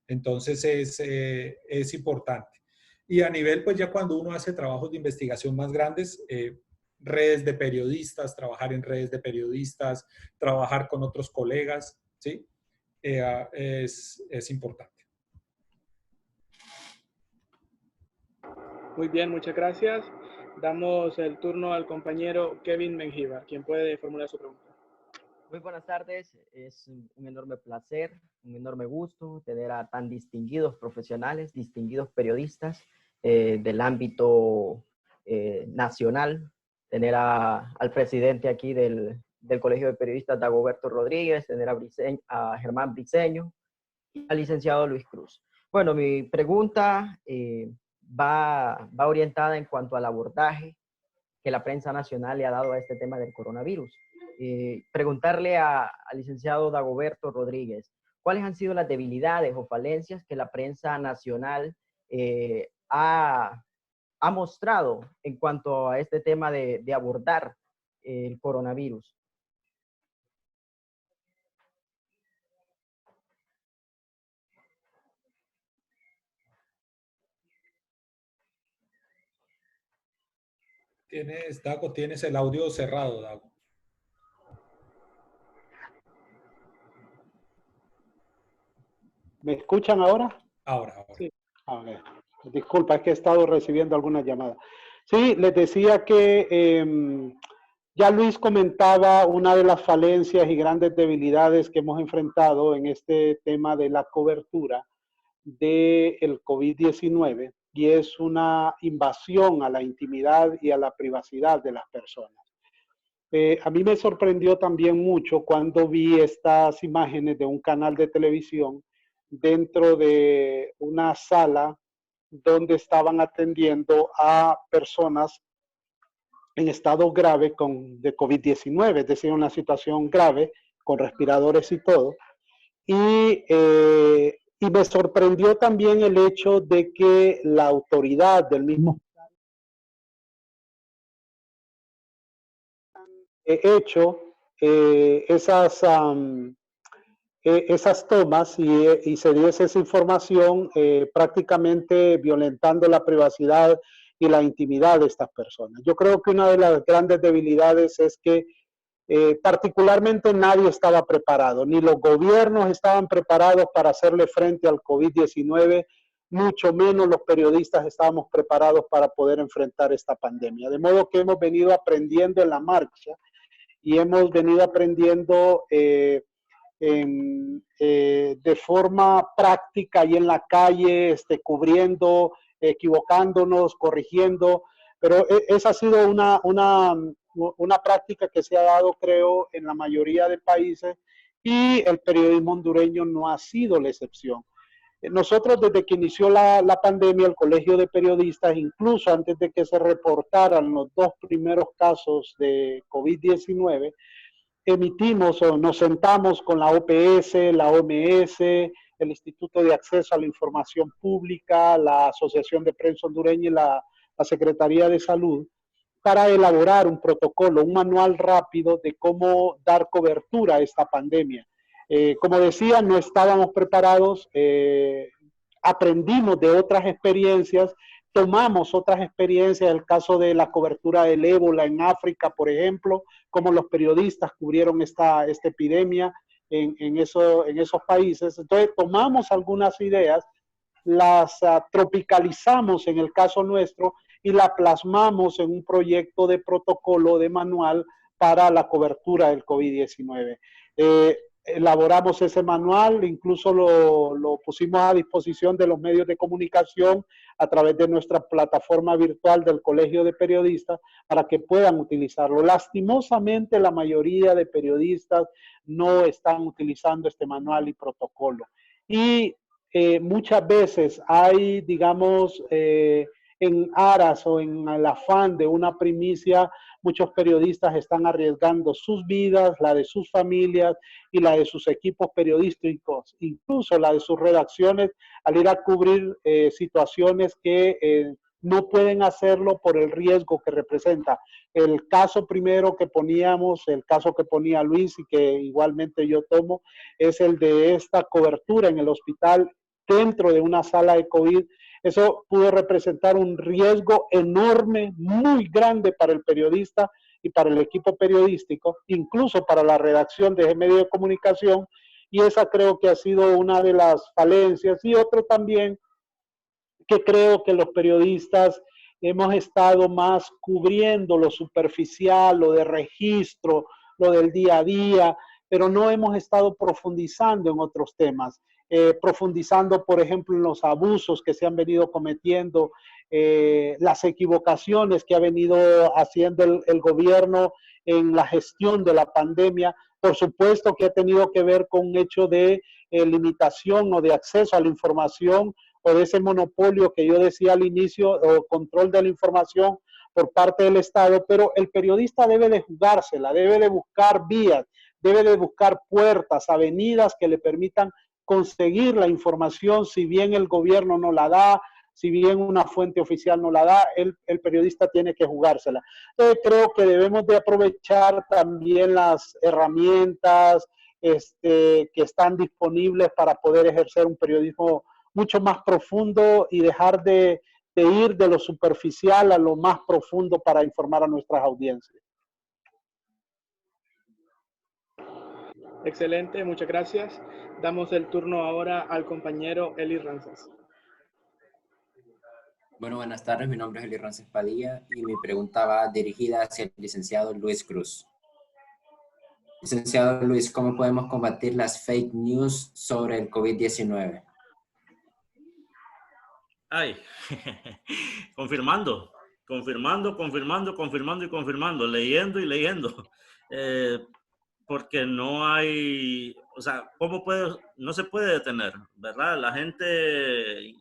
Entonces, es importante. Y a nivel, pues ya cuando uno hace trabajos de investigación más grandes, redes de periodistas, trabajar en redes de periodistas, trabajar con otros colegas, ¿sí? Es importante. Muy bien, muchas gracias. Damos el turno al compañero Kevin Mengíbar, quien puede formular su pregunta. Muy buenas tardes, es un enorme placer, un enorme gusto tener a tan distinguidos profesionales, distinguidos periodistas del ámbito nacional, tener al presidente aquí del Colegio de Periodistas, Dagoberto Rodríguez, tener a Germán Briceño y al licenciado Luis Cruz. Bueno, mi pregunta va orientada en cuanto al abordaje que la prensa nacional le ha dado a este tema del coronavirus. Preguntarle al licenciado Dagoberto Rodríguez, ¿cuáles han sido las debilidades o falencias que la prensa nacional ha mostrado en cuanto a este tema de abordar el coronavirus? Dago, tienes el audio cerrado, Dago. ¿Me escuchan ahora? Ahora. Sí. A ver, disculpa, es que he estado recibiendo algunas llamadas. Sí, les decía que ya Luis comentaba una de las falencias y grandes debilidades que hemos enfrentado en este tema de la cobertura del COVID-19, y es una invasión a la intimidad y a la privacidad de las personas. A mí me sorprendió también mucho cuando vi estas imágenes de un canal de televisión dentro de una sala donde estaban atendiendo a personas en estado grave de COVID-19, es decir, una situación grave con respiradores y todo. Y me sorprendió también el hecho de que la autoridad del mismo hecho esas tomas y se diese esa información prácticamente violentando la privacidad y la intimidad de estas personas. Yo creo que una de las grandes debilidades es que particularmente nadie estaba preparado, ni los gobiernos estaban preparados para hacerle frente al COVID-19, mucho menos los periodistas estábamos preparados para poder enfrentar esta pandemia. De modo que hemos venido aprendiendo en la marcha y hemos venido aprendiendo de forma práctica y en la calle, cubriendo, equivocándonos, corrigiendo, pero esa ha sido una práctica que se ha dado, creo, en la mayoría de países, y el periodismo hondureño no ha sido la excepción. Nosotros, desde que inició la pandemia, el Colegio de Periodistas, incluso antes de que se reportaran los 2 primeros casos de COVID-19, emitimos o nos sentamos con la OPS, la OMS, el Instituto de Acceso a la Información Pública, la Asociación de Prensa Hondureña y la Secretaría de Salud, para elaborar un protocolo, un manual rápido de cómo dar cobertura a esta pandemia. Como decía, no estábamos preparados, aprendimos de otras experiencias, tomamos otras experiencias, el caso de la cobertura del ébola en África, por ejemplo, cómo los periodistas cubrieron esta epidemia en esos países. Entonces, tomamos algunas ideas, las tropicalizamos en el caso nuestro y la plasmamos en un proyecto de protocolo, de manual para la cobertura del COVID-19. Elaboramos ese manual, incluso lo pusimos a disposición de los medios de comunicación a través de nuestra plataforma virtual del Colegio de Periodistas para que puedan utilizarlo. Lastimosamente, la mayoría de periodistas no están utilizando este manual y protocolo. Y muchas veces hay, digamos, en aras o en el afán de una primicia, muchos periodistas están arriesgando sus vidas, la de sus familias y la de sus equipos periodísticos, incluso la de sus redacciones, al ir a cubrir situaciones que no pueden hacerlo por el riesgo que representa. El caso primero que poníamos, el caso que ponía Luis y que igualmente yo tomo, es el de esta cobertura en el hospital dentro de una sala de COVID. Eso pudo representar un riesgo enorme, muy grande para el periodista y para el equipo periodístico, incluso para la redacción de ese medio de comunicación, y esa creo que ha sido una de las falencias. Y otro también, que creo que los periodistas hemos estado más cubriendo lo superficial, lo de registro, lo del día a día, pero no hemos estado profundizando en otros temas. Profundizando, por ejemplo, en los abusos que se han venido cometiendo, las equivocaciones que ha venido haciendo el gobierno en la gestión de la pandemia. Por supuesto que ha tenido que ver con un hecho de limitación o de acceso a la información, o de ese monopolio que yo decía al inicio, o control de la información por parte del Estado, pero el periodista debe de jugársela, debe de buscar vías, debe de buscar puertas, avenidas que le permitan conseguir la información, si bien el gobierno no la da, si bien una fuente oficial no la da, el periodista tiene que jugársela. Entonces creo que debemos de aprovechar también las herramientas que están disponibles para poder ejercer un periodismo mucho más profundo y dejar de ir de lo superficial a lo más profundo para informar a nuestras audiencias. Excelente, muchas gracias. Damos el turno ahora al compañero Eli Rances. Bueno, buenas tardes. Mi nombre es Eli Rances Padilla y mi pregunta va dirigida hacia el licenciado Luis Cruz. Licenciado Luis, ¿cómo podemos combatir las fake news sobre el COVID-19? Ay, confirmando, leyendo y leyendo. Porque no hay, o sea, no se puede detener, ¿verdad? La gente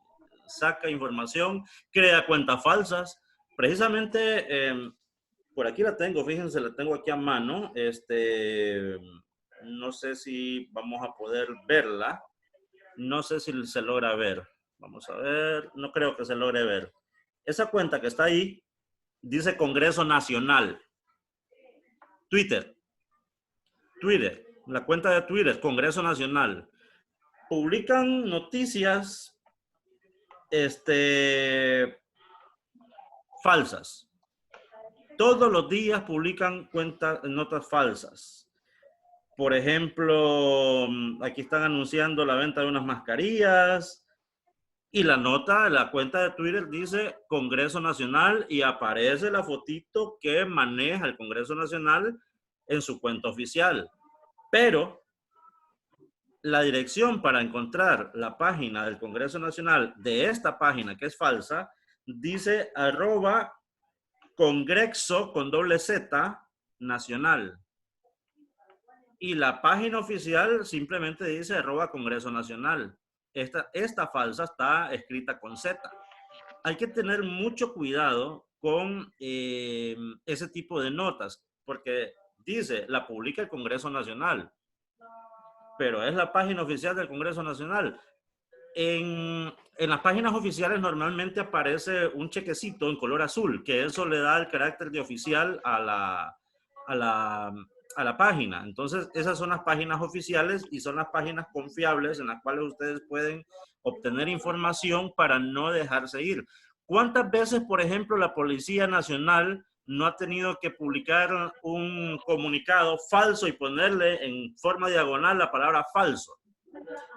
saca información, crea cuentas falsas. Precisamente, por aquí la tengo, fíjense, la tengo aquí a mano. No sé si vamos a poder verla. No sé si se logra ver. Vamos a ver, no creo que se logre ver. Esa cuenta que está ahí dice Congreso Nacional. Twitter, la cuenta de Twitter, Congreso Nacional. Publican noticias falsas. Todos los días publican notas falsas. Por ejemplo, aquí están anunciando la venta de unas mascarillas y la cuenta de Twitter dice Congreso Nacional y aparece la fotito que maneja el Congreso Nacional en su cuenta oficial. Pero la dirección para encontrar la página del Congreso Nacional de esta página que es falsa dice @Congreso con doble Z nacional. Y la página oficial simplemente dice @Congreso Nacional. Esta falsa está escrita con Z. Hay que tener mucho cuidado con ese tipo de notas, porque dice, la publica el Congreso Nacional, pero es la página oficial del Congreso Nacional. En las páginas oficiales normalmente aparece un chequecito en color azul, que eso le da el carácter de oficial a la página. Entonces, esas son las páginas oficiales y son las páginas confiables en las cuales ustedes pueden obtener información para no dejarse ir. ¿Cuántas veces, por ejemplo, la Policía Nacional no ha tenido que publicar un comunicado falso y ponerle en forma diagonal la palabra falso?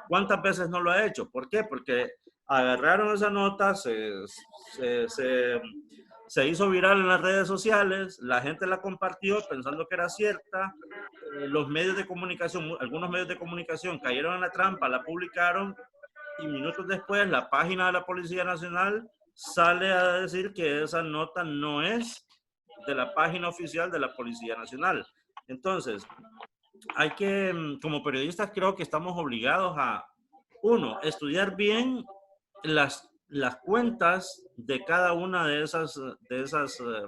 ¿Cuántas veces no lo ha hecho? ¿Por qué? Porque agarraron esa nota, se hizo viral en las redes sociales, la gente la compartió pensando que era cierta, los medios de comunicación, algunos medios de comunicación cayeron en la trampa, la publicaron y minutos después la página de la Policía Nacional sale a decir que esa nota no es de la página oficial de la Policía Nacional. Entonces, hay que, como periodistas, creo que estamos obligados a, uno, estudiar bien las las cuentas de cada una de esas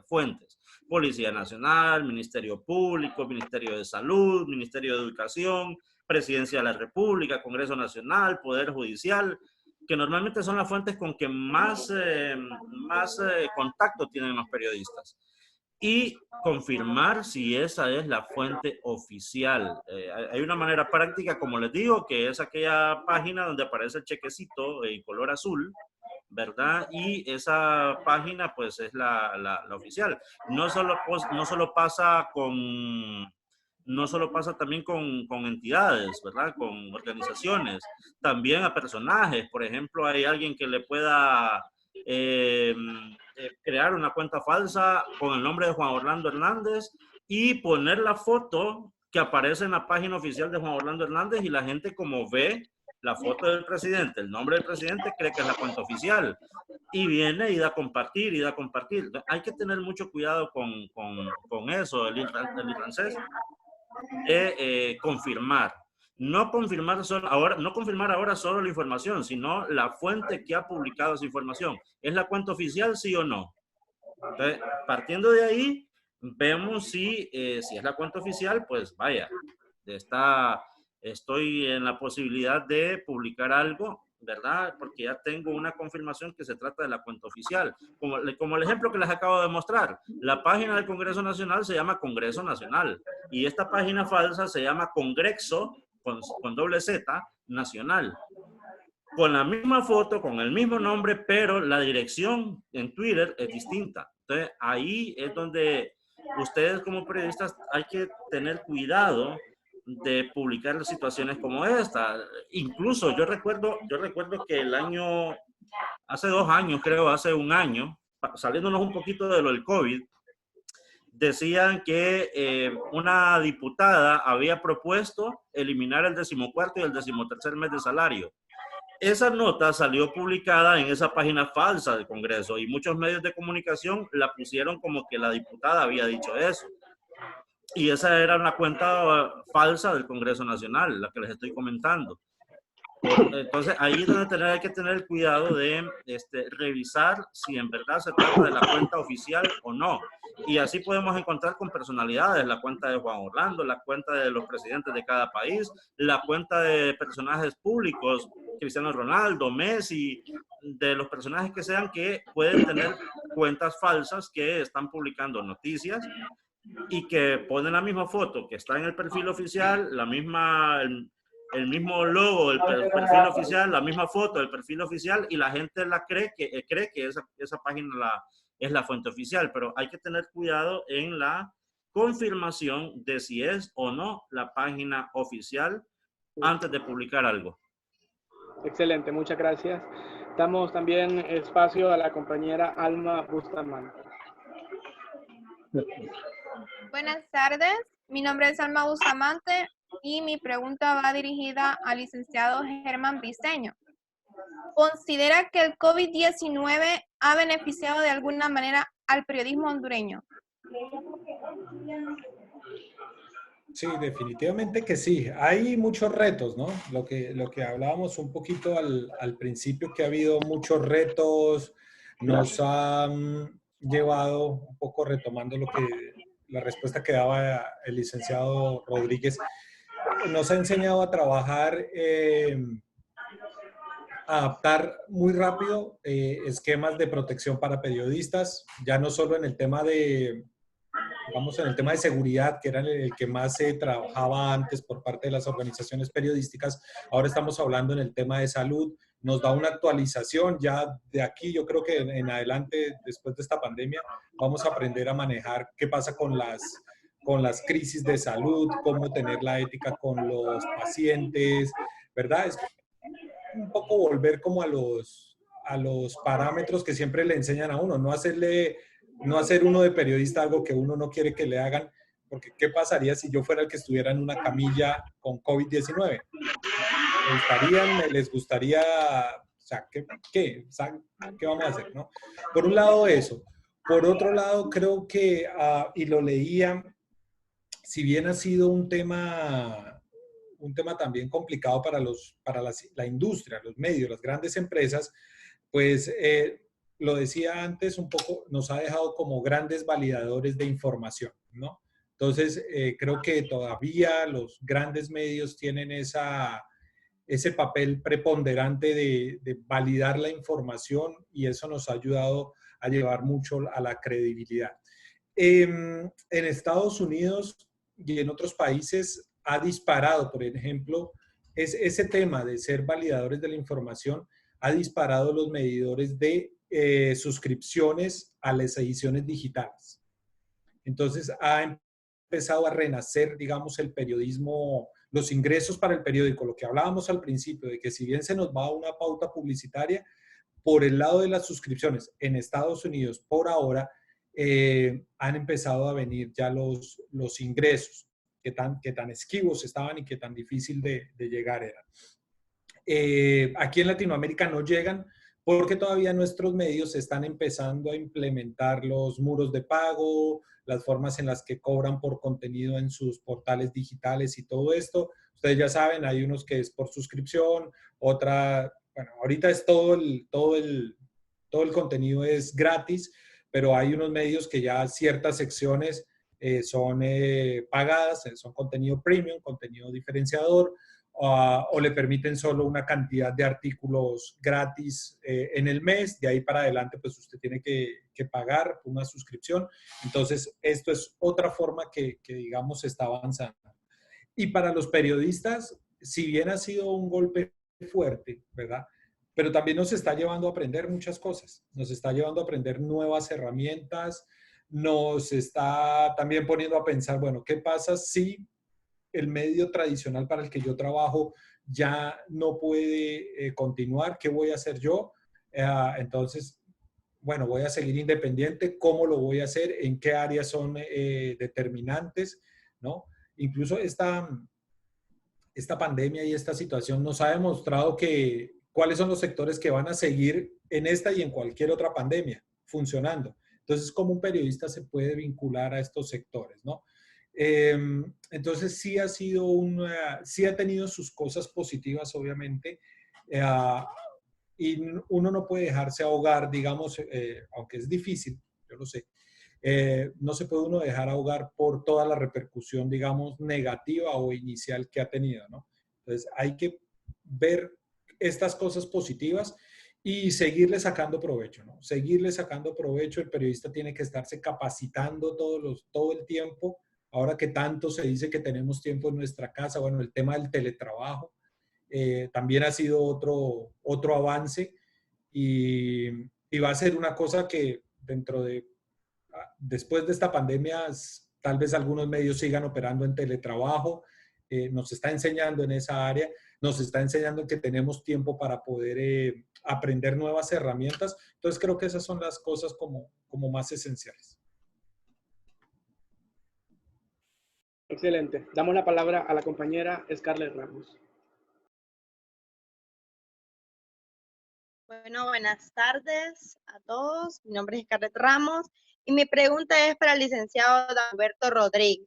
fuentes. Policía Nacional, Ministerio Público, Ministerio de Salud, Ministerio de Educación, Presidencia de la República, Congreso Nacional, Poder Judicial, que normalmente son las fuentes con que más contacto tienen los periodistas. Y confirmar si esa es la fuente oficial. Hay una manera práctica, como les digo, que es aquella página donde aparece el chequecito en color azul, ¿verdad? Y esa página pues es la oficial. No solo pasa también con entidades, ¿verdad? Con organizaciones, también a personajes. Por ejemplo, hay alguien que le pueda crear una cuenta falsa con el nombre de Juan Orlando Hernández y poner la foto que aparece en la página oficial de Juan Orlando Hernández, y la gente, como ve la foto del presidente, el nombre del presidente, cree que es la cuenta oficial y viene y da a compartir y da a compartir. Hay que tener mucho cuidado con eso, el francés, de confirmar. No confirmar ahora solo la información, sino la fuente que ha publicado esa información. ¿Es la cuenta oficial, sí o no? Entonces, partiendo de ahí, vemos si es la cuenta oficial, pues vaya, estoy en la posibilidad de publicar algo, ¿verdad? Porque ya tengo una confirmación que se trata de la cuenta oficial. Como el ejemplo que les acabo de mostrar, la página del Congreso Nacional se llama Congreso Nacional y esta página falsa se llama Congreso, con doble Z, Nacional. Con la misma foto, con el mismo nombre, pero la dirección en Twitter es distinta. Entonces, ahí es donde ustedes como periodistas hay que tener cuidado de publicar situaciones como esta. Incluso yo recuerdo que hace 2 años, creo, hace 1 año, saliéndonos un poquito de lo del COVID, decían que una diputada había propuesto eliminar el 14º y el 13º mes de salario. Esa nota salió publicada en esa página falsa del Congreso y muchos medios de comunicación la pusieron como que la diputada había dicho eso. Y esa era una cuenta falsa del Congreso Nacional, la que les estoy comentando. Entonces, ahí es donde hay que tener cuidado de revisar si en verdad se trata de la cuenta oficial o no. Y así podemos encontrar con personalidades, la cuenta de Juan Orlando, la cuenta de los presidentes de cada país, la cuenta de personajes públicos, Cristiano Ronaldo, Messi, de los personajes que sean, que pueden tener cuentas falsas que están publicando noticias y que ponen la misma foto que está en el perfil oficial, el mismo logo del perfil oficial, la misma foto del perfil oficial, y la gente cree que esa página es la fuente oficial, pero hay que tener cuidado en la confirmación de si es o no la página oficial antes de publicar algo. Excelente, muchas gracias. Damos también espacio a la compañera Alma Bustamante. Buenas tardes, mi nombre es Alma Bustamante y mi pregunta va dirigida al licenciado Germán Briceño. ¿Considera que el COVID-19 ha beneficiado de alguna manera al periodismo hondureño? Sí, definitivamente que sí. Hay muchos retos, ¿no? Lo que hablábamos un poquito al principio, que ha habido muchos retos, nos han llevado, un poco retomando la respuesta que daba el licenciado Rodríguez, nos ha enseñado a trabajar, adaptar muy rápido esquemas de protección para periodistas, ya no solo en el tema de seguridad, que era el que más se trabajaba antes por parte de las organizaciones periodísticas. Ahora estamos hablando en el tema de salud. Nos da una actualización ya de aquí. Yo creo que en adelante, después de esta pandemia, vamos a aprender a manejar qué pasa con las crisis de salud, cómo tener la ética con los pacientes, ¿verdad? Es un poco volver como a los parámetros que siempre le enseñan a uno, no hacer uno de periodista algo que uno no quiere que le hagan, porque ¿qué pasaría si yo fuera el que estuviera en una camilla con COVID-19? ¿Les gustaría, o sea, ¿qué vamos a hacer, no? Por un lado eso. Por otro lado, creo que, y lo leía, si bien ha sido un tema también complicado para la industria, los medios, las grandes empresas, pues lo decía antes, un poco nos ha dejado como grandes validadores de información, ¿no? Entonces, creo que todavía los grandes medios tienen ese papel preponderante de validar la información y eso nos ha ayudado a llevar mucho a la credibilidad. En Estados Unidos y en otros países ha disparado, por ejemplo, ese tema de ser validadores de la información ha disparado los medidores de suscripciones a las ediciones digitales. Entonces ha empezado a renacer, digamos, el periodismo, los ingresos para el periódico, lo que hablábamos al principio, de que si bien se nos va una pauta publicitaria, por el lado de las suscripciones en Estados Unidos, por ahora, han empezado a venir ya los ingresos, que tan esquivos estaban y que tan difícil de llegar eran. Aquí en Latinoamérica no llegan porque todavía nuestros medios están empezando a implementar los muros de pago, las formas en las que cobran por contenido en sus portales digitales y todo esto. Ustedes ya saben, hay unos que es por suscripción, otra, bueno, ahorita es todo el contenido es gratis, pero hay unos medios que ya ciertas secciones son pagadas, son contenido premium, contenido diferenciador, o le permiten solo una cantidad de artículos gratis en el mes. De ahí para adelante, pues usted tiene que pagar una suscripción. Entonces, esto es otra forma que digamos, está avanzando. Y para los periodistas, si bien ha sido un golpe fuerte, ¿verdad? Pero también nos está llevando a aprender muchas cosas. Nos está llevando a aprender nuevas herramientas. Nos está también poniendo a pensar, bueno, ¿qué pasa si el medio tradicional para el que yo trabajo ya no puede continuar? ¿Qué voy a hacer yo? Entonces, bueno, voy a seguir independiente. ¿Cómo lo voy a hacer? ¿En qué áreas son determinantes? ¿No? Incluso esta pandemia y esta situación nos ha demostrado cuáles son los sectores que van a seguir en esta y en cualquier otra pandemia funcionando. Entonces, ¿cómo un periodista se puede vincular a estos sectores, ¿no? Entonces sí sí ha tenido sus cosas positivas, obviamente, y uno no puede dejarse ahogar, digamos, aunque es difícil, yo lo sé, no se puede uno dejar ahogar por toda la repercusión, digamos, negativa o inicial que ha tenido, ¿no? Entonces hay que ver estas cosas positivas y seguirle sacando provecho, ¿no? Seguirle sacando provecho. El periodista tiene que estarse capacitando todo el tiempo. Ahora que tanto se dice que tenemos tiempo en nuestra casa, bueno, el tema del teletrabajo también ha sido otro avance y va a ser una cosa que después de esta pandemia, tal vez algunos medios sigan operando en teletrabajo. Nos está enseñando en esa área, nos está enseñando que tenemos tiempo para poder aprender nuevas herramientas. Entonces creo que esas son las cosas como más esenciales. Excelente. Damos la palabra a la compañera Scarlett Ramos. Bueno, buenas tardes a todos. Mi nombre es Scarlett Ramos y mi pregunta es para el licenciado Dagoberto Rodríguez.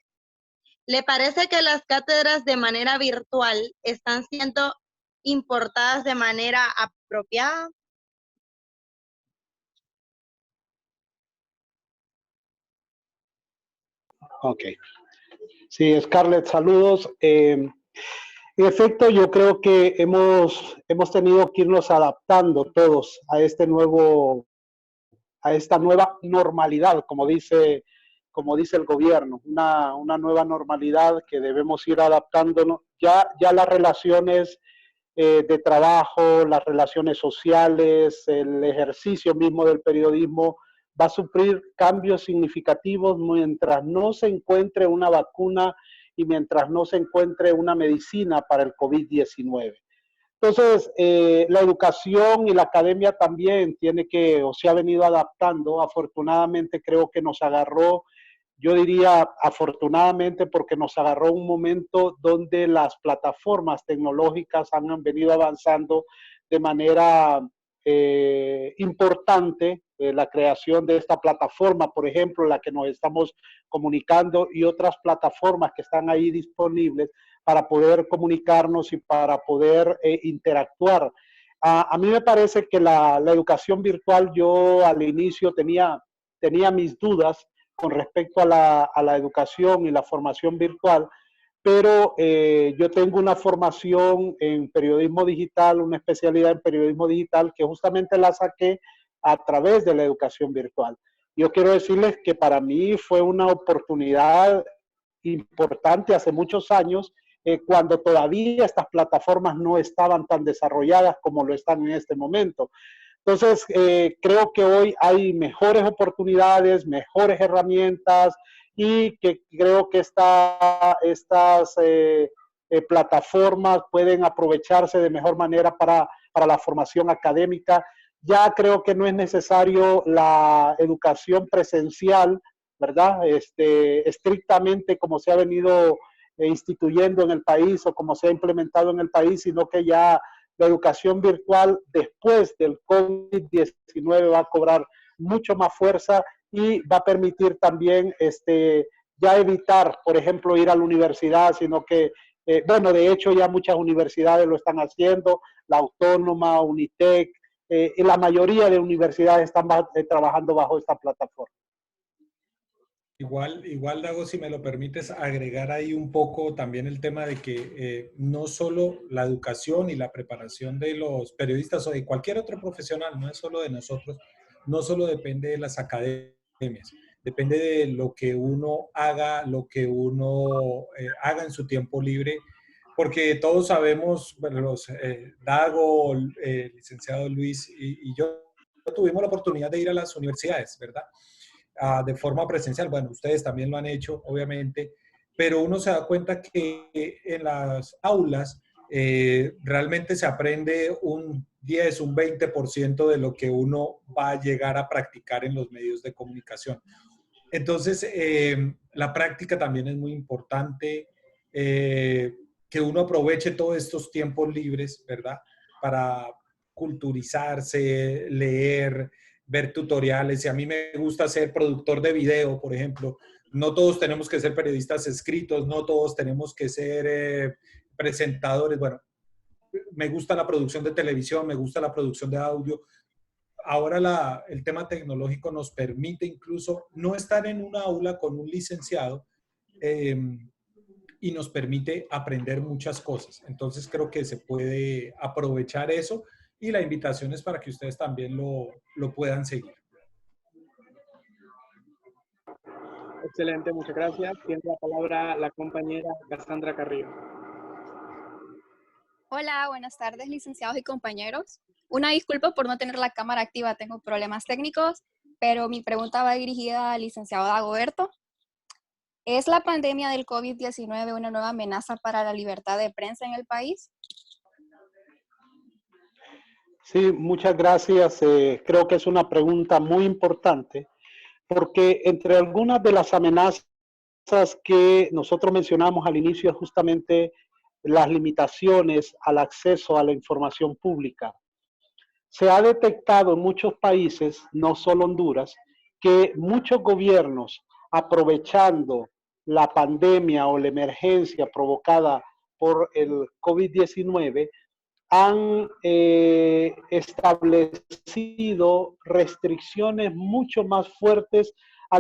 ¿Le parece que las cátedras de manera virtual están siendo importadas de manera apropiada? Ok. Sí, Scarlett, saludos. En efecto, yo creo que hemos tenido que irnos adaptando todos a esta nueva normalidad, como dice el gobierno, una nueva normalidad que debemos ir adaptándonos. Ya las relaciones de trabajo, las relaciones sociales, el ejercicio mismo del periodismo va a sufrir cambios significativos mientras no se encuentre una vacuna y mientras no se encuentre una medicina para el COVID-19. Entonces, la educación y la academia también se ha venido adaptando. Afortunadamente creo que nos agarró, yo diría afortunadamente porque nos agarró un momento donde las plataformas tecnológicas han venido avanzando de manera importante. La creación de esta plataforma, por ejemplo, la que nos estamos comunicando y otras plataformas que están ahí disponibles para poder comunicarnos y para poder interactuar A mí me parece que la educación virtual, yo al inicio tenía mis dudas con respecto a la educación y la formación virtual, pero yo tengo una formación en periodismo digital, una especialidad en periodismo digital que justamente la saqué a través de la educación virtual. Yo quiero decirles que para mí fue una oportunidad importante hace muchos años, cuando todavía estas plataformas no estaban tan desarrolladas como lo están en este momento. Entonces, creo que hoy hay mejores oportunidades, mejores herramientas y que creo que estas plataformas pueden aprovecharse de mejor manera para la formación académica. Ya creo que no es necesario la educación presencial, ¿verdad? Estrictamente como se ha venido instituyendo en el país o como se ha implementado en el país, sino que ya la educación virtual después del COVID-19 va a cobrar mucho más fuerza y va a permitir también ya evitar, por ejemplo, ir a la universidad, sino que, bueno, de hecho ya muchas universidades lo están haciendo, la Autónoma, Unitec, y la mayoría de universidades están trabajando bajo esta plataforma. Igual, Dago, si me lo permites, agregar ahí un poco también el tema de que no solo la educación y la preparación de los periodistas o de cualquier otro profesional, no es solo de nosotros, no solo depende de las academias, depende de lo que uno haga, haga en su tiempo libre, porque todos sabemos, bueno, Dago, licenciado Luis y yo tuvimos la oportunidad de ir a las universidades, ¿verdad? De forma presencial. Bueno, ustedes también lo han hecho, obviamente, pero uno se da cuenta que en las aulas realmente se aprende un 10, un 20% de lo que uno va a llegar a practicar en los medios de comunicación. Entonces, la práctica también es muy importante, que uno aproveche todos estos tiempos libres, ¿verdad? Para culturizarse, leer, ver tutoriales. Y a mí me gusta ser productor de video, por ejemplo. No todos tenemos que ser periodistas escritos, no todos tenemos que ser presentadores. Bueno, me gusta la producción de televisión, me gusta la producción de audio. Ahora el tema tecnológico nos permite incluso no estar en una aula con un licenciado y nos permite aprender muchas cosas. Entonces creo que se puede aprovechar eso. Y la invitación es para que ustedes también lo puedan seguir. Excelente, muchas gracias. Tiene la palabra la compañera Cassandra Carrillo. Hola, buenas tardes, licenciados y compañeros. Una disculpa por no tener la cámara activa, tengo problemas técnicos, pero mi pregunta va dirigida al licenciado Dagoberto. ¿Es la pandemia del COVID-19 una nueva amenaza para la libertad de prensa en el país? Sí, muchas gracias. Creo que es una pregunta muy importante porque entre algunas de las amenazas que nosotros mencionamos al inicio es justamente las limitaciones al acceso a la información pública. Se ha detectado en muchos países, no solo Honduras, que muchos gobiernos, aprovechando la pandemia o la emergencia provocada por el COVID-19, han establecido restricciones mucho más fuertes a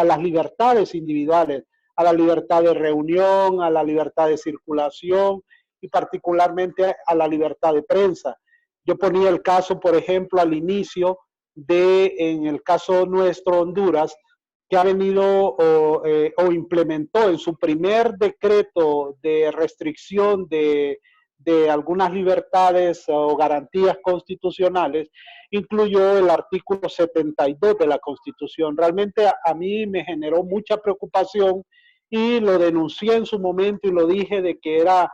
las libertades individuales, a la libertad de reunión, a la libertad de circulación y particularmente a la libertad de prensa. Yo ponía el caso, por ejemplo, al inicio en el caso nuestro, Honduras, que ha venido o implementó en su primer decreto de restricción de algunas libertades o garantías constitucionales, incluyó el artículo 72 de la Constitución. Realmente a mí me generó mucha preocupación y lo denuncié en su momento y lo dije de que era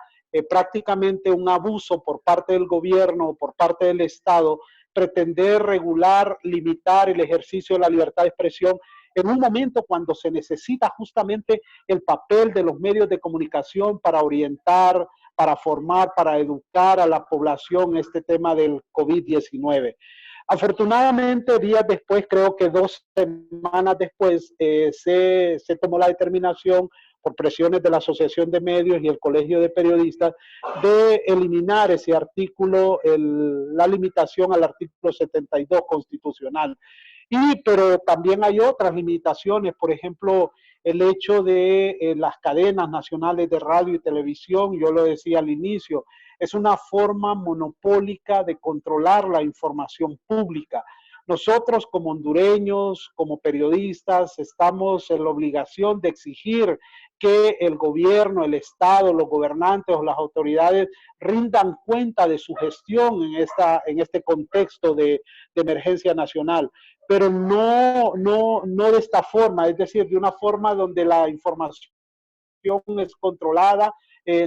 prácticamente un abuso por parte del gobierno o por parte del Estado pretender regular, limitar el ejercicio de la libertad de expresión en un momento cuando se necesita justamente el papel de los medios de comunicación para orientar, para formar, para educar a la población en este tema del COVID-19. Afortunadamente, días después, creo que 2 semanas después, se tomó la determinación por presiones de la Asociación de Medios y el Colegio de Periodistas, de eliminar ese artículo, la limitación al artículo 72 constitucional. Pero también hay otras limitaciones, por ejemplo, el hecho de las cadenas nacionales de radio y televisión, yo lo decía al inicio, es una forma monopólica de controlar la información pública. Nosotros como hondureños, como periodistas, estamos en la obligación de exigir que el gobierno, el Estado, los gobernantes o las autoridades rindan cuenta de su gestión en este contexto de emergencia nacional, pero no de esta forma, es decir, de una forma donde la información es controlada,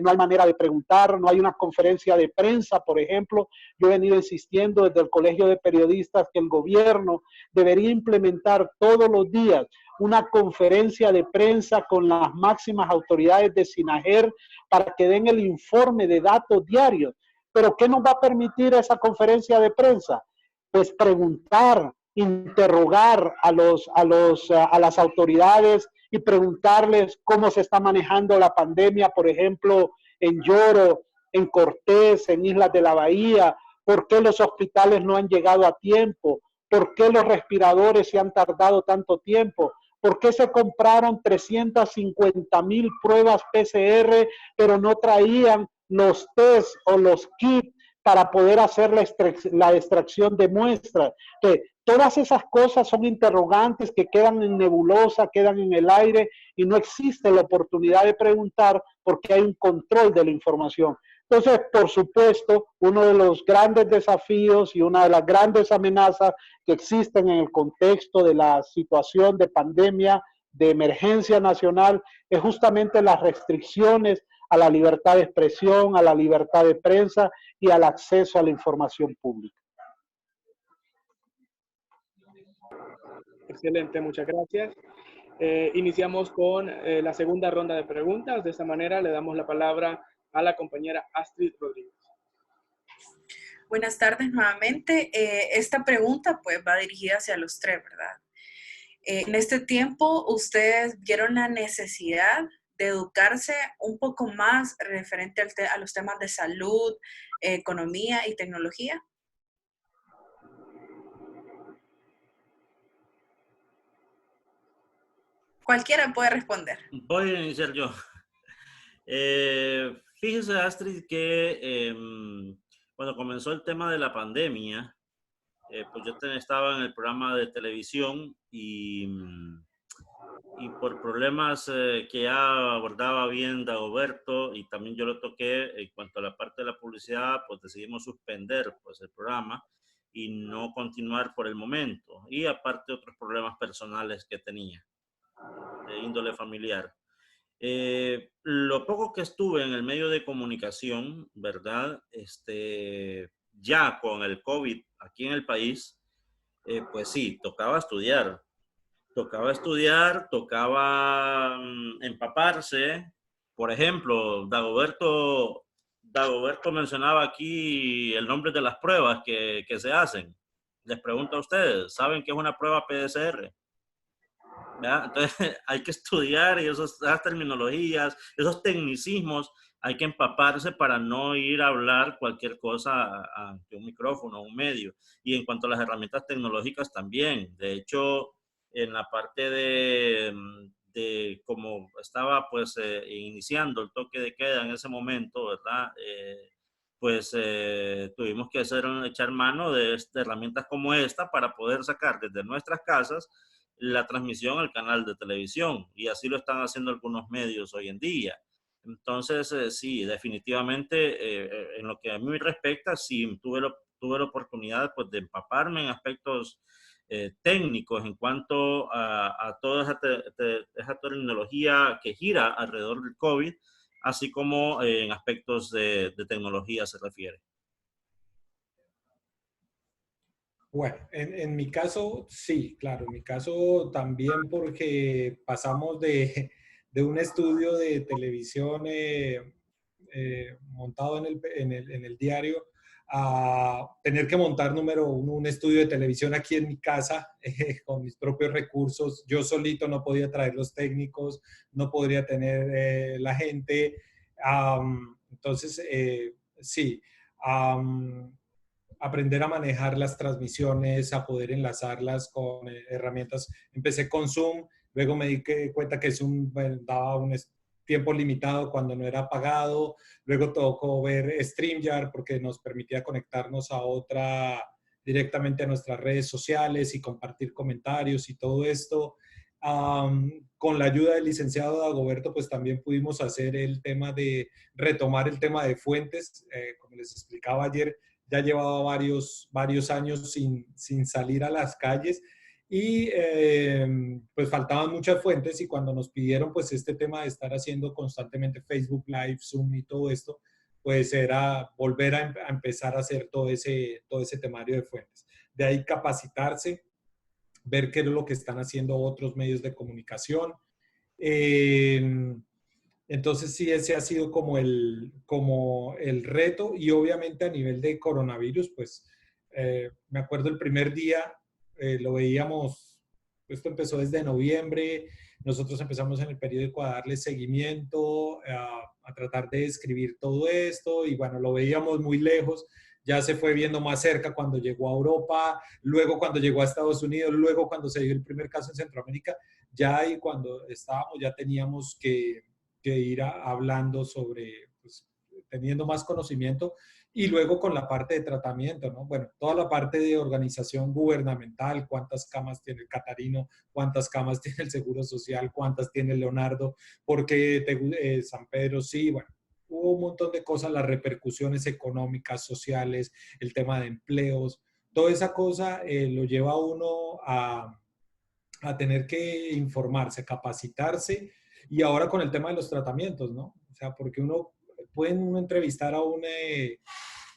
no hay manera de preguntar, no hay una conferencia de prensa, por ejemplo. Yo he venido insistiendo desde el Colegio de Periodistas que el gobierno debería implementar todos los días una conferencia de prensa con las máximas autoridades de SINAGER para que den el informe de datos diarios. ¿Pero qué nos va a permitir esa conferencia de prensa? Pues preguntar, interrogar a las autoridades y preguntarles cómo se está manejando la pandemia, por ejemplo, en Lloro, en Cortés, en Islas de la Bahía, por qué los hospitales no han llegado a tiempo, por qué los respiradores se han tardado tanto tiempo, por qué se compraron 350,000 pruebas PCR, pero no traían los test o los kits para poder hacer la extracción de muestras. Entonces, todas esas cosas son interrogantes que quedan en nebulosa, quedan en el aire y no existe la oportunidad de preguntar porque hay un control de la información. Entonces, por supuesto, uno de los grandes desafíos y una de las grandes amenazas que existen en el contexto de la situación de pandemia, de emergencia nacional, es justamente las restricciones a la libertad de expresión, a la libertad de prensa y al acceso a la información pública. Excelente, muchas gracias. Iniciamos con la segunda ronda de preguntas. De esta manera le damos la palabra a la compañera Astrid Rodríguez. Buenas tardes nuevamente. Esta pregunta pues va dirigida hacia los tres, ¿verdad? En este tiempo, ¿ustedes vieron la necesidad de educarse un poco más referente a los temas de salud, economía y tecnología? Cualquiera puede responder. Voy a iniciar yo. Fíjese, Astrid, que cuando comenzó el tema de la pandemia, pues yo estaba en el programa de televisión y por problemas que ya abordaba bien Dagoberto y también yo lo toqué en cuanto a la parte de la publicidad, pues decidimos suspender pues el programa y no continuar por el momento. Y aparte otros problemas personales que tenía, de índole familiar. Lo poco que estuve en el medio de comunicación, ¿verdad? Ya con el COVID aquí en el país, pues sí, tocaba estudiar, tocaba empaparse. Por ejemplo, Dagoberto mencionaba aquí el nombre de las pruebas que se hacen. Les pregunto a ustedes, ¿saben qué es una prueba PCR? ¿Verdad? Entonces hay que estudiar y esas terminologías, esos tecnicismos, hay que empaparse para no ir a hablar cualquier cosa ante un micrófono, un medio. Y en cuanto a las herramientas tecnológicas también. De hecho, en la parte de cómo estaba pues iniciando el toque de queda en ese momento, ¿verdad? Pues tuvimos que echar mano de herramientas como esta para poder sacar desde nuestras casas la transmisión al canal de televisión, y así lo están haciendo algunos medios hoy en día. Entonces, sí, definitivamente, en lo que a mí respecta, sí, tuve la oportunidad pues, de empaparme en aspectos técnicos en cuanto a toda esa tecnología que gira alrededor del COVID, así como en aspectos de tecnología se refiere. Bueno, en mi caso, sí, claro, en mi caso también porque pasamos de un estudio de televisión montado en el diario a tener que montar, número uno, un estudio de televisión aquí en mi casa con mis propios recursos. Yo solito no podía traer los técnicos, no podría tener la gente. Entonces, sí, aprender a manejar las transmisiones, a poder enlazarlas con herramientas. Empecé con Zoom, luego me di cuenta que Zoom daba un tiempo limitado cuando no era pagado, luego tocó ver StreamYard porque nos permitía conectarnos directamente a nuestras redes sociales y compartir comentarios y todo esto. Con la ayuda del licenciado Dagoberto, pues también pudimos hacer el tema de retomar el tema de fuentes. Como les explicaba ayer, ya llevaba varios años sin salir a las calles y pues faltaban muchas fuentes, y cuando nos pidieron pues este tema de estar haciendo constantemente Facebook Live, Zoom y todo esto, pues era volver a empezar a hacer todo ese temario de fuentes. De ahí capacitarse, ver qué es lo que están haciendo otros medios de comunicación. Entonces sí, ese ha sido como el reto, y obviamente a nivel de coronavirus, pues me acuerdo el primer día, lo veíamos, esto empezó desde noviembre, nosotros empezamos en el periódico a darle seguimiento, a tratar de escribir todo esto, y bueno, lo veíamos muy lejos, ya se fue viendo más cerca cuando llegó a Europa, luego cuando llegó a Estados Unidos, luego cuando se dio el primer caso en Centroamérica, ya ahí cuando estábamos ya teníamos que ir hablando sobre, pues, teniendo más conocimiento, y luego con la parte de tratamiento, ¿no? Bueno, toda la parte de organización gubernamental, cuántas camas tiene el Catarino, cuántas camas tiene el Seguro Social, cuántas tiene el Leonardo, porque San Pedro, sí, bueno, hubo un montón de cosas, las repercusiones económicas, sociales, el tema de empleos, toda esa cosa lo lleva a uno a tener que informarse, capacitarse. Y ahora con el tema de los tratamientos, ¿no? O sea, porque pueden entrevistar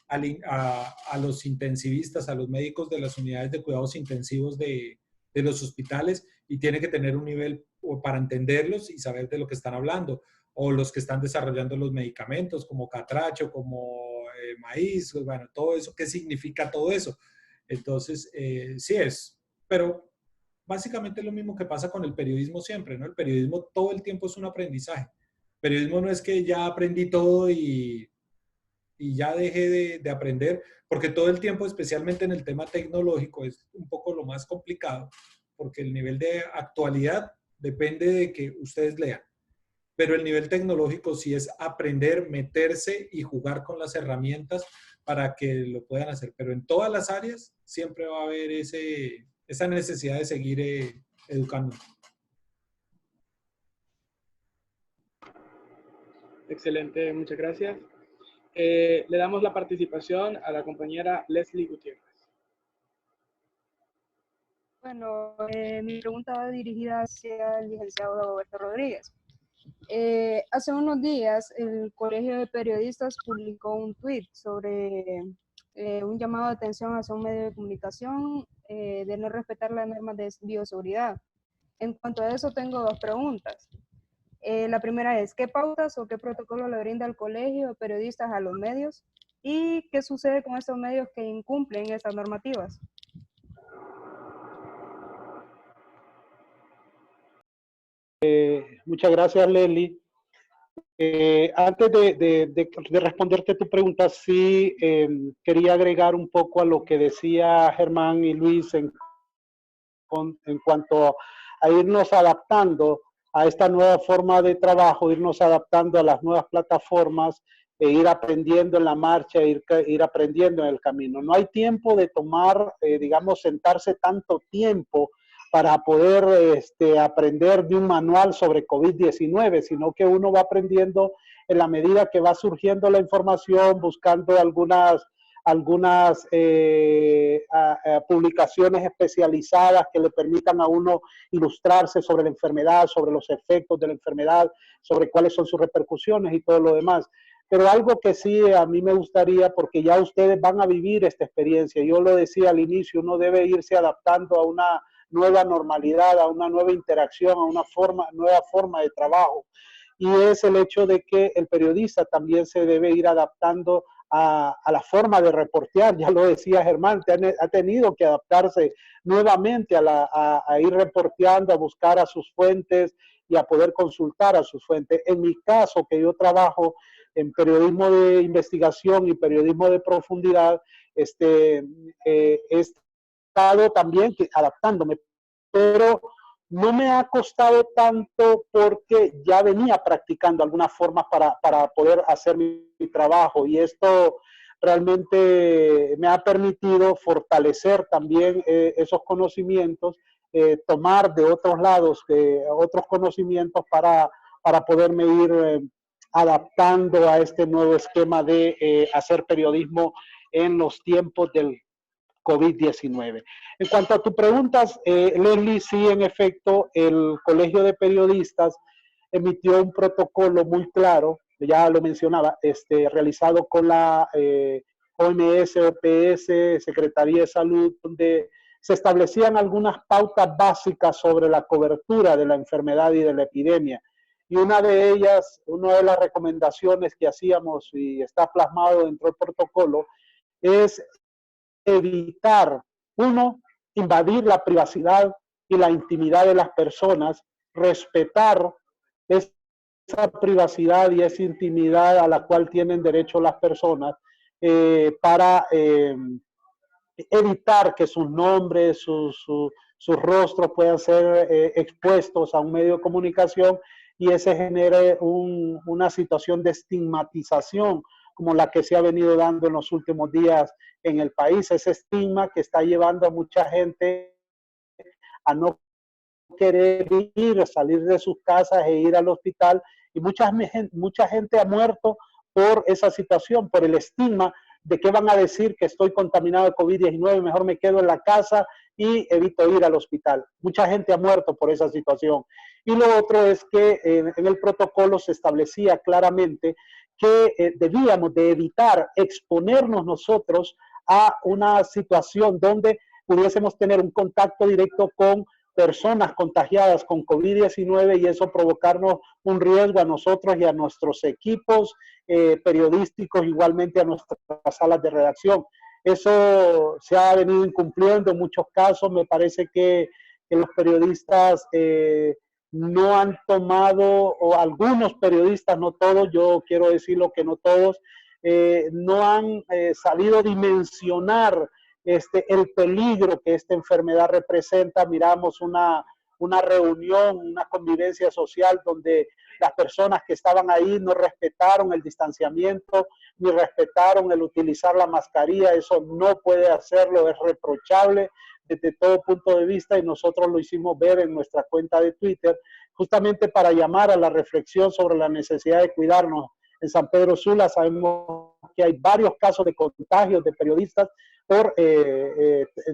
a los intensivistas, a los médicos de las unidades de cuidados intensivos de los hospitales, y tiene que tener un nivel para entenderlos y saber de lo que están hablando. O los que están desarrollando los medicamentos, como catracho, como maíz, bueno, todo eso, ¿qué significa todo eso? Entonces, sí es, pero básicamente es lo mismo que pasa con el periodismo siempre, ¿no? El periodismo todo el tiempo es un aprendizaje. El periodismo no es que ya aprendí todo y ya dejé de aprender, porque todo el tiempo, especialmente en el tema tecnológico, es un poco lo más complicado, porque el nivel de actualidad depende de que ustedes lean. Pero el nivel tecnológico sí es aprender, meterse y jugar con las herramientas para que lo puedan hacer. Pero en todas las áreas siempre va a haber esa necesidad de seguir educando. Excelente, muchas gracias. Le damos la participación a la compañera Leslie Gutiérrez. Bueno, mi pregunta va dirigida hacia el licenciado Dagoberto Rodríguez. Hace unos días el Colegio de Periodistas publicó un tuit sobre un llamado de atención hacia un medio de comunicación de no respetar las normas de bioseguridad. En cuanto a eso, tengo dos preguntas. La primera es, ¿qué pautas o qué protocolo le brinda el Colegio de Periodistas a los medios? ¿Y qué sucede con estos medios que incumplen estas normativas? Muchas gracias, Leslie. Antes de responderte tu pregunta, sí quería agregar un poco a lo que decía Germán y Luis en cuanto a irnos adaptando a esta nueva forma de trabajo, irnos adaptando a las nuevas plataformas, e ir aprendiendo en la marcha, ir aprendiendo en el camino. No hay tiempo de tomar, digamos, sentarse tanto tiempo para poder aprender de un manual sobre COVID-19, sino que uno va aprendiendo en la medida que va surgiendo la información, buscando algunas publicaciones especializadas que le permitan a uno ilustrarse sobre la enfermedad, sobre los efectos de la enfermedad, sobre cuáles son sus repercusiones y todo lo demás. Pero algo que sí a mí me gustaría, porque ya ustedes van a vivir esta experiencia, yo lo decía al inicio, uno debe irse adaptando a una nueva normalidad, a una nueva interacción, a una nueva forma de trabajo. Y es el hecho de que el periodista también se debe ir adaptando a la forma de reportear. Ya lo decía Germán, ha tenido que adaptarse nuevamente a ir reporteando, a buscar a sus fuentes y a poder consultar a sus fuentes. En mi caso, que yo trabajo en periodismo de investigación y periodismo de profundidad, he estado también adaptándome, pero no me ha costado tanto porque ya venía practicando algunas formas para poder hacer mi trabajo, y esto realmente me ha permitido fortalecer también esos conocimientos, tomar de otros lados otros conocimientos para poderme ir adaptando a este nuevo esquema de hacer periodismo en los tiempos del COVID-19. En cuanto a tus preguntas, Leslie, sí, en efecto, el Colegio de Periodistas emitió un protocolo muy claro, ya lo mencionaba, realizado con la OMS, OPS, Secretaría de Salud, donde se establecían algunas pautas básicas sobre la cobertura de la enfermedad y de la epidemia. Y una de ellas, una de las recomendaciones que hacíamos y está plasmado dentro del protocolo, es evitar, uno, invadir la privacidad y la intimidad de las personas, respetar esa privacidad y esa intimidad a la cual tienen derecho las personas, para evitar que sus nombres, sus rostros puedan ser expuestos a un medio de comunicación y ese genere una situación de estigmatización como la que se ha venido dando en los últimos días en el país, ese estigma que está llevando a mucha gente a no querer salir de sus casas e ir al hospital, y mucha gente ha muerto por esa situación, por el estigma de qué van a decir, que estoy contaminado de COVID-19, mejor me quedo en la casa y evito ir al hospital. Mucha gente ha muerto por esa situación. Y lo otro es que en el protocolo se establecía claramente que debíamos de evitar exponernos nosotros a una situación donde pudiésemos tener un contacto directo con personas contagiadas con COVID-19 y eso provocarnos un riesgo a nosotros y a nuestros equipos periodísticos, igualmente a nuestras salas de redacción. Eso se ha venido incumpliendo en muchos casos. Me parece que los periodistas no han tomado, o algunos periodistas, no todos, yo quiero decirlo que no todos, no han sabido dimensionar el peligro que esta enfermedad representa. Miramos una reunión, una convivencia social donde las personas que estaban ahí no respetaron el distanciamiento, ni respetaron el utilizar la mascarilla. Eso no puede hacerlo, es reprochable desde todo punto de vista, y nosotros lo hicimos ver en nuestra cuenta de Twitter, justamente para llamar a la reflexión sobre la necesidad de cuidarnos. En San Pedro Sula sabemos que hay varios casos de contagios de periodistas,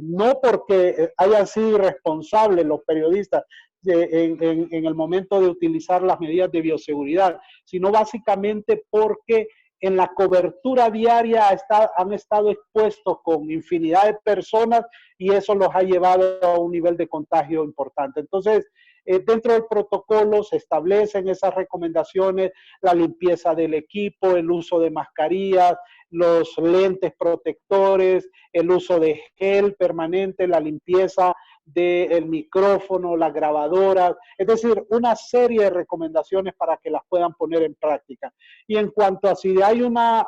no porque hayan sido irresponsables los periodistas en el momento de utilizar las medidas de bioseguridad, sino básicamente porque en la cobertura diaria han estado expuestos con infinidad de personas y eso los ha llevado a un nivel de contagio importante. Entonces, dentro del protocolo se establecen esas recomendaciones: la limpieza del equipo, el uso de mascarillas, los lentes protectores, el uso de gel permanente, la limpieza del micrófono, las grabadoras, es decir, una serie de recomendaciones para que las puedan poner en práctica. Y en cuanto a si hay una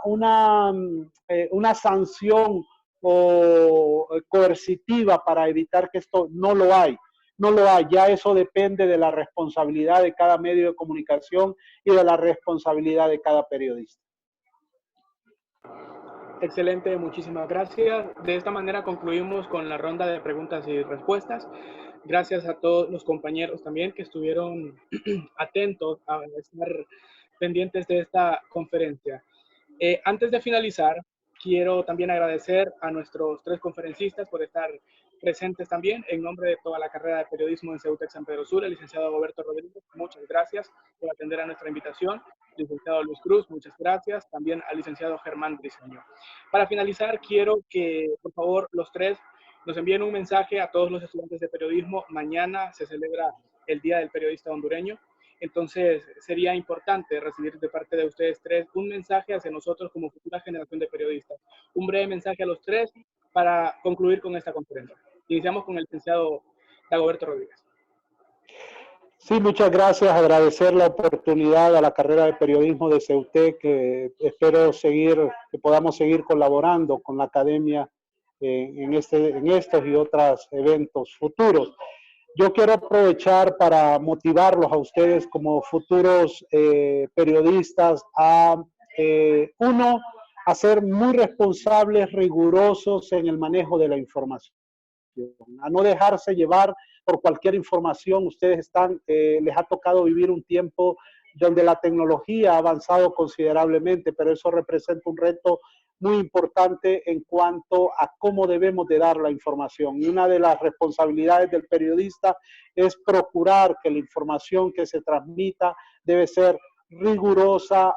sanción o coercitiva para evitar que esto, no lo hay. No lo hay, ya eso depende de la responsabilidad de cada medio de comunicación y de la responsabilidad de cada periodista. Excelente, muchísimas gracias. De esta manera concluimos con la ronda de preguntas y respuestas. Gracias a todos los compañeros también que estuvieron atentos a estar pendientes de esta conferencia. Antes de finalizar, quiero también agradecer a nuestros 3 conferencistas por estar presentes también. En nombre de toda la carrera de periodismo en CEUTEC San Pedro Sula, el licenciado Roberto Rodríguez, muchas gracias por atender a nuestra invitación. Licenciado Luis Cruz, muchas gracias. También al licenciado Germán Briceño. Para finalizar, quiero que, por favor, los 3 nos envíen un mensaje a todos los estudiantes de periodismo. Mañana se celebra el Día del Periodista Hondureño Entonces, sería importante recibir de parte de ustedes tres un mensaje hacia nosotros como futura generación de periodistas. Un breve mensaje a los tres para concluir con esta conferencia. Iniciamos con el licenciado Dagoberto Rodríguez. Sí, muchas gracias. Agradecer la oportunidad a la carrera de periodismo de CEUTEC, que espero que podamos seguir colaborando con la academia en estos y otros eventos futuros. Yo quiero aprovechar para motivarlos a ustedes como futuros periodistas a ser muy responsables, rigurosos en el manejo de la información, a no dejarse llevar por cualquier información. Ustedes les ha tocado vivir un tiempo donde la tecnología ha avanzado considerablemente, pero eso representa un reto muy importante en cuanto a cómo debemos de dar la información. Y una de las responsabilidades del periodista es procurar que la información que se transmita debe ser rigurosa,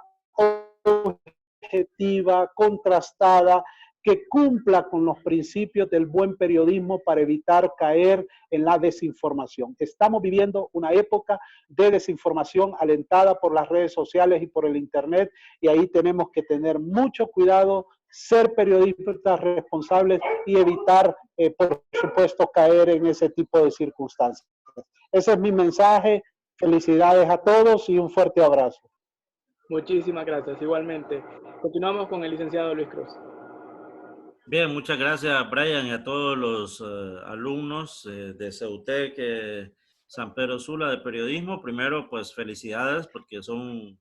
objetiva, contrastada, que cumpla con los principios del buen periodismo para evitar caer en la desinformación. Estamos viviendo una época de desinformación alentada por las redes sociales y por el internet, y ahí tenemos que tener mucho cuidado, ser periodistas responsables y evitar, por supuesto, caer en ese tipo de circunstancias. Ese es mi mensaje. Felicidades a todos y un fuerte abrazo. Muchísimas gracias. Igualmente. Continuamos con el licenciado Luis Cruz. Bien, muchas gracias, Brian, y a todos los alumnos de CEUTEC San Pedro Sula de periodismo. Primero, pues felicidades porque son,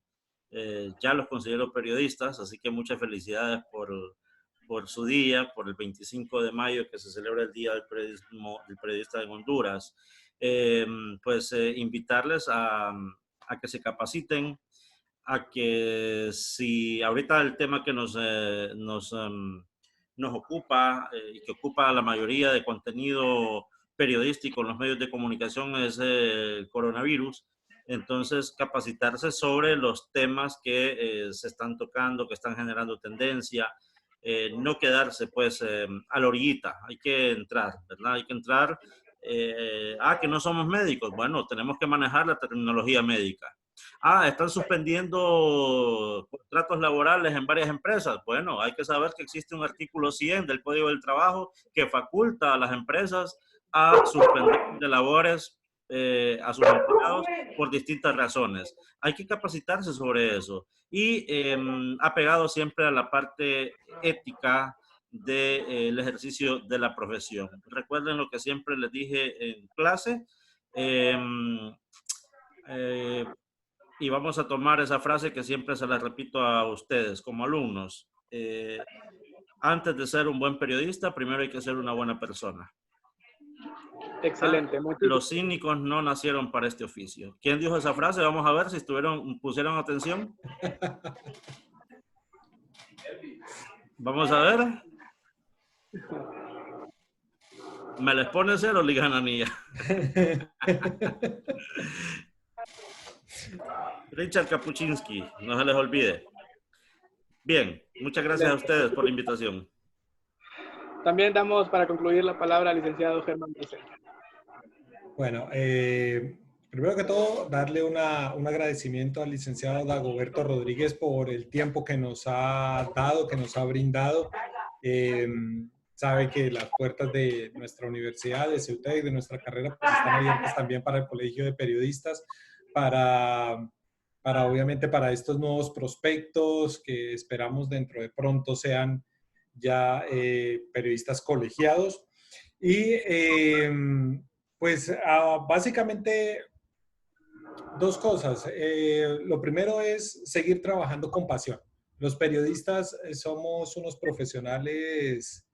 ya los considero periodistas, así que muchas felicidades por su día, por el 25 de mayo que se celebra el Día del Periodista en Honduras. Invitarles a que se capaciten, a que si ahorita el tema que nos ocupa y que ocupa la mayoría de contenido periodístico en los medios de comunicación es el coronavirus. Entonces, capacitarse sobre los temas que se están tocando, que están generando tendencia, no quedarse pues a la orillita. Hay que entrar, ¿verdad? Hay que entrar. Que no somos médicos. Bueno, tenemos que manejar la tecnología médica. Están suspendiendo contratos laborales en varias empresas. Bueno, hay que saber que existe un artículo 100 del Código del Trabajo que faculta a las empresas a suspender de labores a sus empleados por distintas razones. Hay que capacitarse sobre eso y apegado siempre a la parte ética del ejercicio de la profesión. Recuerden lo que siempre les dije en clase. Y vamos a tomar esa frase que siempre se la repito a ustedes como alumnos. Antes de ser un buen periodista, primero hay que ser una buena persona. Excelente. Los cínicos no nacieron para este oficio. ¿Quién dijo esa frase? Vamos a ver si pusieron atención. Vamos a ver. ¿Me les pone cero, Ligananía? Richard Kapuczynski, no se les olvide. Bien, muchas gracias a ustedes por la invitación. También damos para concluir la palabra al licenciado Germán Briceño. Bueno, primero que todo, darle un agradecimiento al licenciado Dagoberto Rodríguez por el tiempo que nos ha dado, que nos ha brindado. Sabe que las puertas de nuestra universidad, de CEUTEC, de nuestra carrera, pues están abiertas también para el Colegio de Periodistas, obviamente para estos nuevos prospectos que esperamos dentro de pronto sean ya periodistas colegiados. Y básicamente dos cosas. Lo primero es seguir trabajando con pasión. Los periodistas somos unos profesionales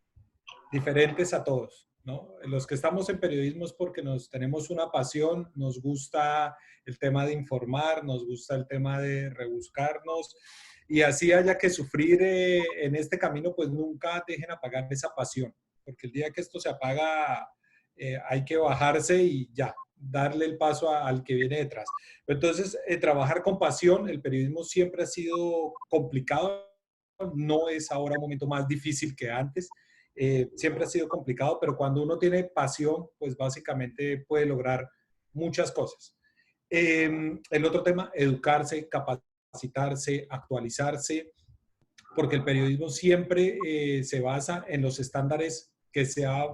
diferentes a todos, ¿no? Los que estamos en periodismo es porque tenemos una pasión, nos gusta el tema de informar, nos gusta el tema de rebuscarnos, y así haya que sufrir en este camino, pues nunca dejen apagar esa pasión, porque el día que esto se apaga, hay que bajarse y ya, darle el paso al que viene detrás. Entonces, trabajar con pasión, el periodismo siempre ha sido complicado, no es ahora un momento más difícil que antes. Siempre ha sido complicado, pero cuando uno tiene pasión, pues básicamente puede lograr muchas cosas. El otro tema, educarse, capacitarse, actualizarse, porque el periodismo siempre se basa en los estándares que se ha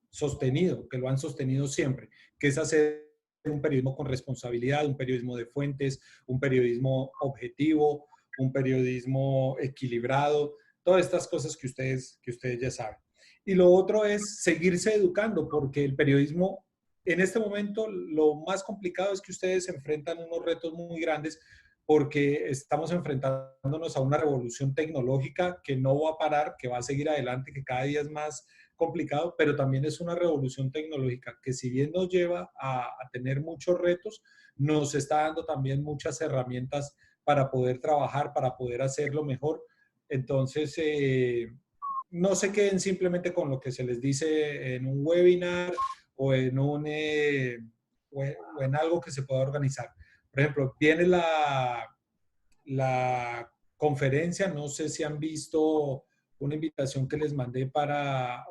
sostenido, que lo han sostenido siempre, que es hacer un periodismo con responsabilidad, un periodismo de fuentes, un periodismo objetivo, un periodismo equilibrado, todas estas cosas que ustedes ya saben. Y lo otro es seguirse educando, porque el periodismo, en este momento, lo más complicado es que ustedes se enfrentan a unos retos muy grandes, porque estamos enfrentándonos a una revolución tecnológica que no va a parar, que va a seguir adelante, que cada día es más complicado, pero también es una revolución tecnológica que, si bien nos lleva a tener muchos retos, nos está dando también muchas herramientas para poder trabajar, para poder hacerlo mejor. Entonces, no se queden simplemente con lo que se les dice en un webinar o en algo que se pueda organizar. Por ejemplo, viene la conferencia, no sé si han visto una invitación que les mandé para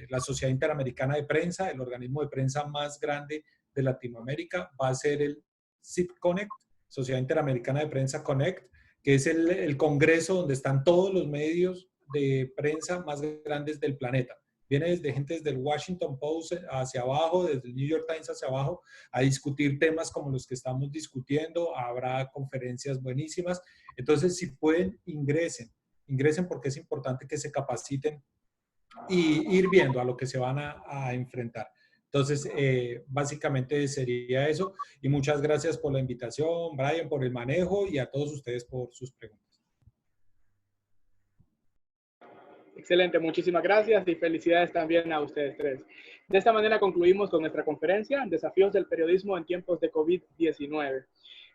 la Sociedad Interamericana de Prensa, el organismo de prensa más grande de Latinoamérica. Va a ser el SIPConnect, Sociedad Interamericana de Prensa Connect, que es el congreso donde están todos los medios de prensa más grandes del planeta. Viene desde gente desde el Washington Post hacia abajo, desde el New York Times hacia abajo, a discutir temas como los que estamos discutiendo. Habrá conferencias buenísimas. Entonces, si pueden, ingresen porque es importante que se capaciten y ir viendo a lo que se van a enfrentar. Entonces, básicamente sería eso. Y muchas gracias por la invitación, Brian, por el manejo, y a todos ustedes por sus preguntas. Excelente, muchísimas gracias y felicidades también a ustedes tres. De esta manera concluimos con nuestra conferencia, Desafíos del periodismo en tiempos de COVID-19.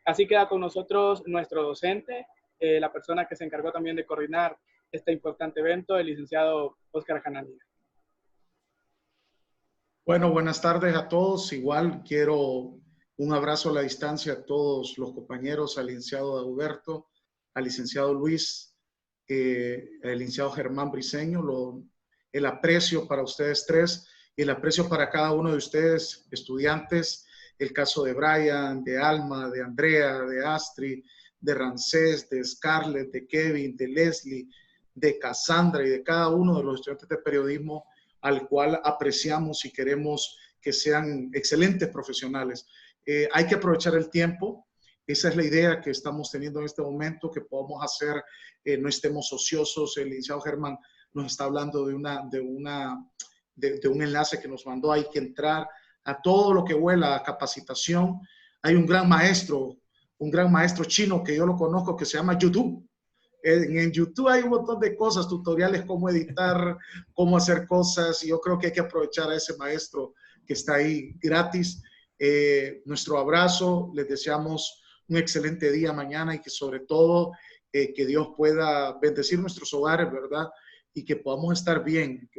Así queda con nosotros nuestro docente, la persona que se encargó también de coordinar este importante evento, el licenciado Óscar Jananía. Bueno, buenas tardes a todos. Igual quiero un abrazo a la distancia a todos los compañeros, al licenciado Dagoberto, al licenciado Luis, el licenciado Germán Briceño, el aprecio para ustedes tres y el aprecio para cada uno de ustedes, estudiantes, el caso de Brian, de Alma, de Andrea, de Astrid, de Rancés, de Scarlett, de Kevin, de Leslie, de Cassandra y de cada uno de los estudiantes de periodismo al cual apreciamos y queremos que sean excelentes profesionales. Hay que aprovechar el tiempo. Esa es la idea que estamos teniendo en este momento, que podamos hacer, no estemos ociosos. El licenciado Germán nos está hablando de un enlace que nos mandó. Hay que entrar a todo lo que huela a capacitación. Hay un gran maestro chino que yo lo conozco, que se llama YouTube. En YouTube hay un montón de cosas, tutoriales, cómo editar, cómo hacer cosas, y yo creo que hay que aprovechar a ese maestro que está ahí gratis. Nuestro abrazo, les deseamos un excelente día mañana y que sobre todo que Dios pueda bendecir nuestros hogares, ¿verdad? Y que podamos estar bien,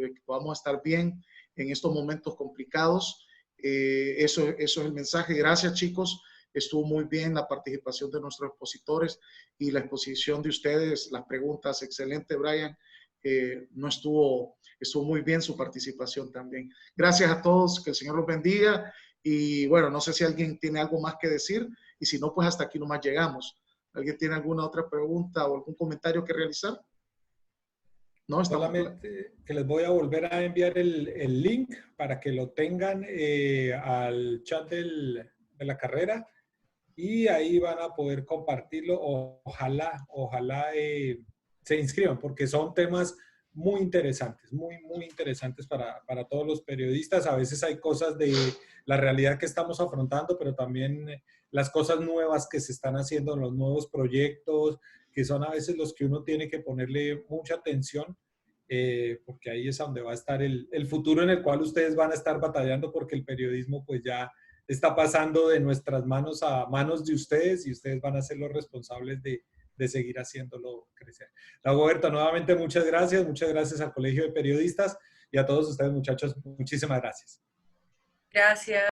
en estos momentos complicados. Eso es el mensaje. Gracias, chicos. Estuvo muy bien la participación de nuestros expositores y la exposición de ustedes, las preguntas, excelente, Brian. Estuvo muy bien su participación también. Gracias a todos, que el Señor los bendiga. Y bueno, no sé si alguien tiene algo más que decir, y si no, pues hasta aquí nomás llegamos. ¿Alguien tiene alguna otra pregunta o algún comentario que realizar? No, solamente que les voy a volver a enviar el link para que lo tengan al chat de la carrera, y ahí van a poder compartirlo. Ojalá se inscriban, porque son temas muy interesantes, muy interesantes para todos los periodistas. A veces hay cosas de la realidad que estamos afrontando, pero también las cosas nuevas que se están haciendo en los nuevos proyectos, que son a veces los que uno tiene que ponerle mucha atención, porque ahí es donde va a estar el futuro en el cual ustedes van a estar batallando, porque el periodismo pues ya está pasando de nuestras manos a manos de ustedes, y ustedes van a ser los responsables de seguir haciéndolo crecer. Dagoberto, nuevamente muchas gracias al Colegio de Periodistas y a todos ustedes, muchachos, muchísimas gracias. Gracias.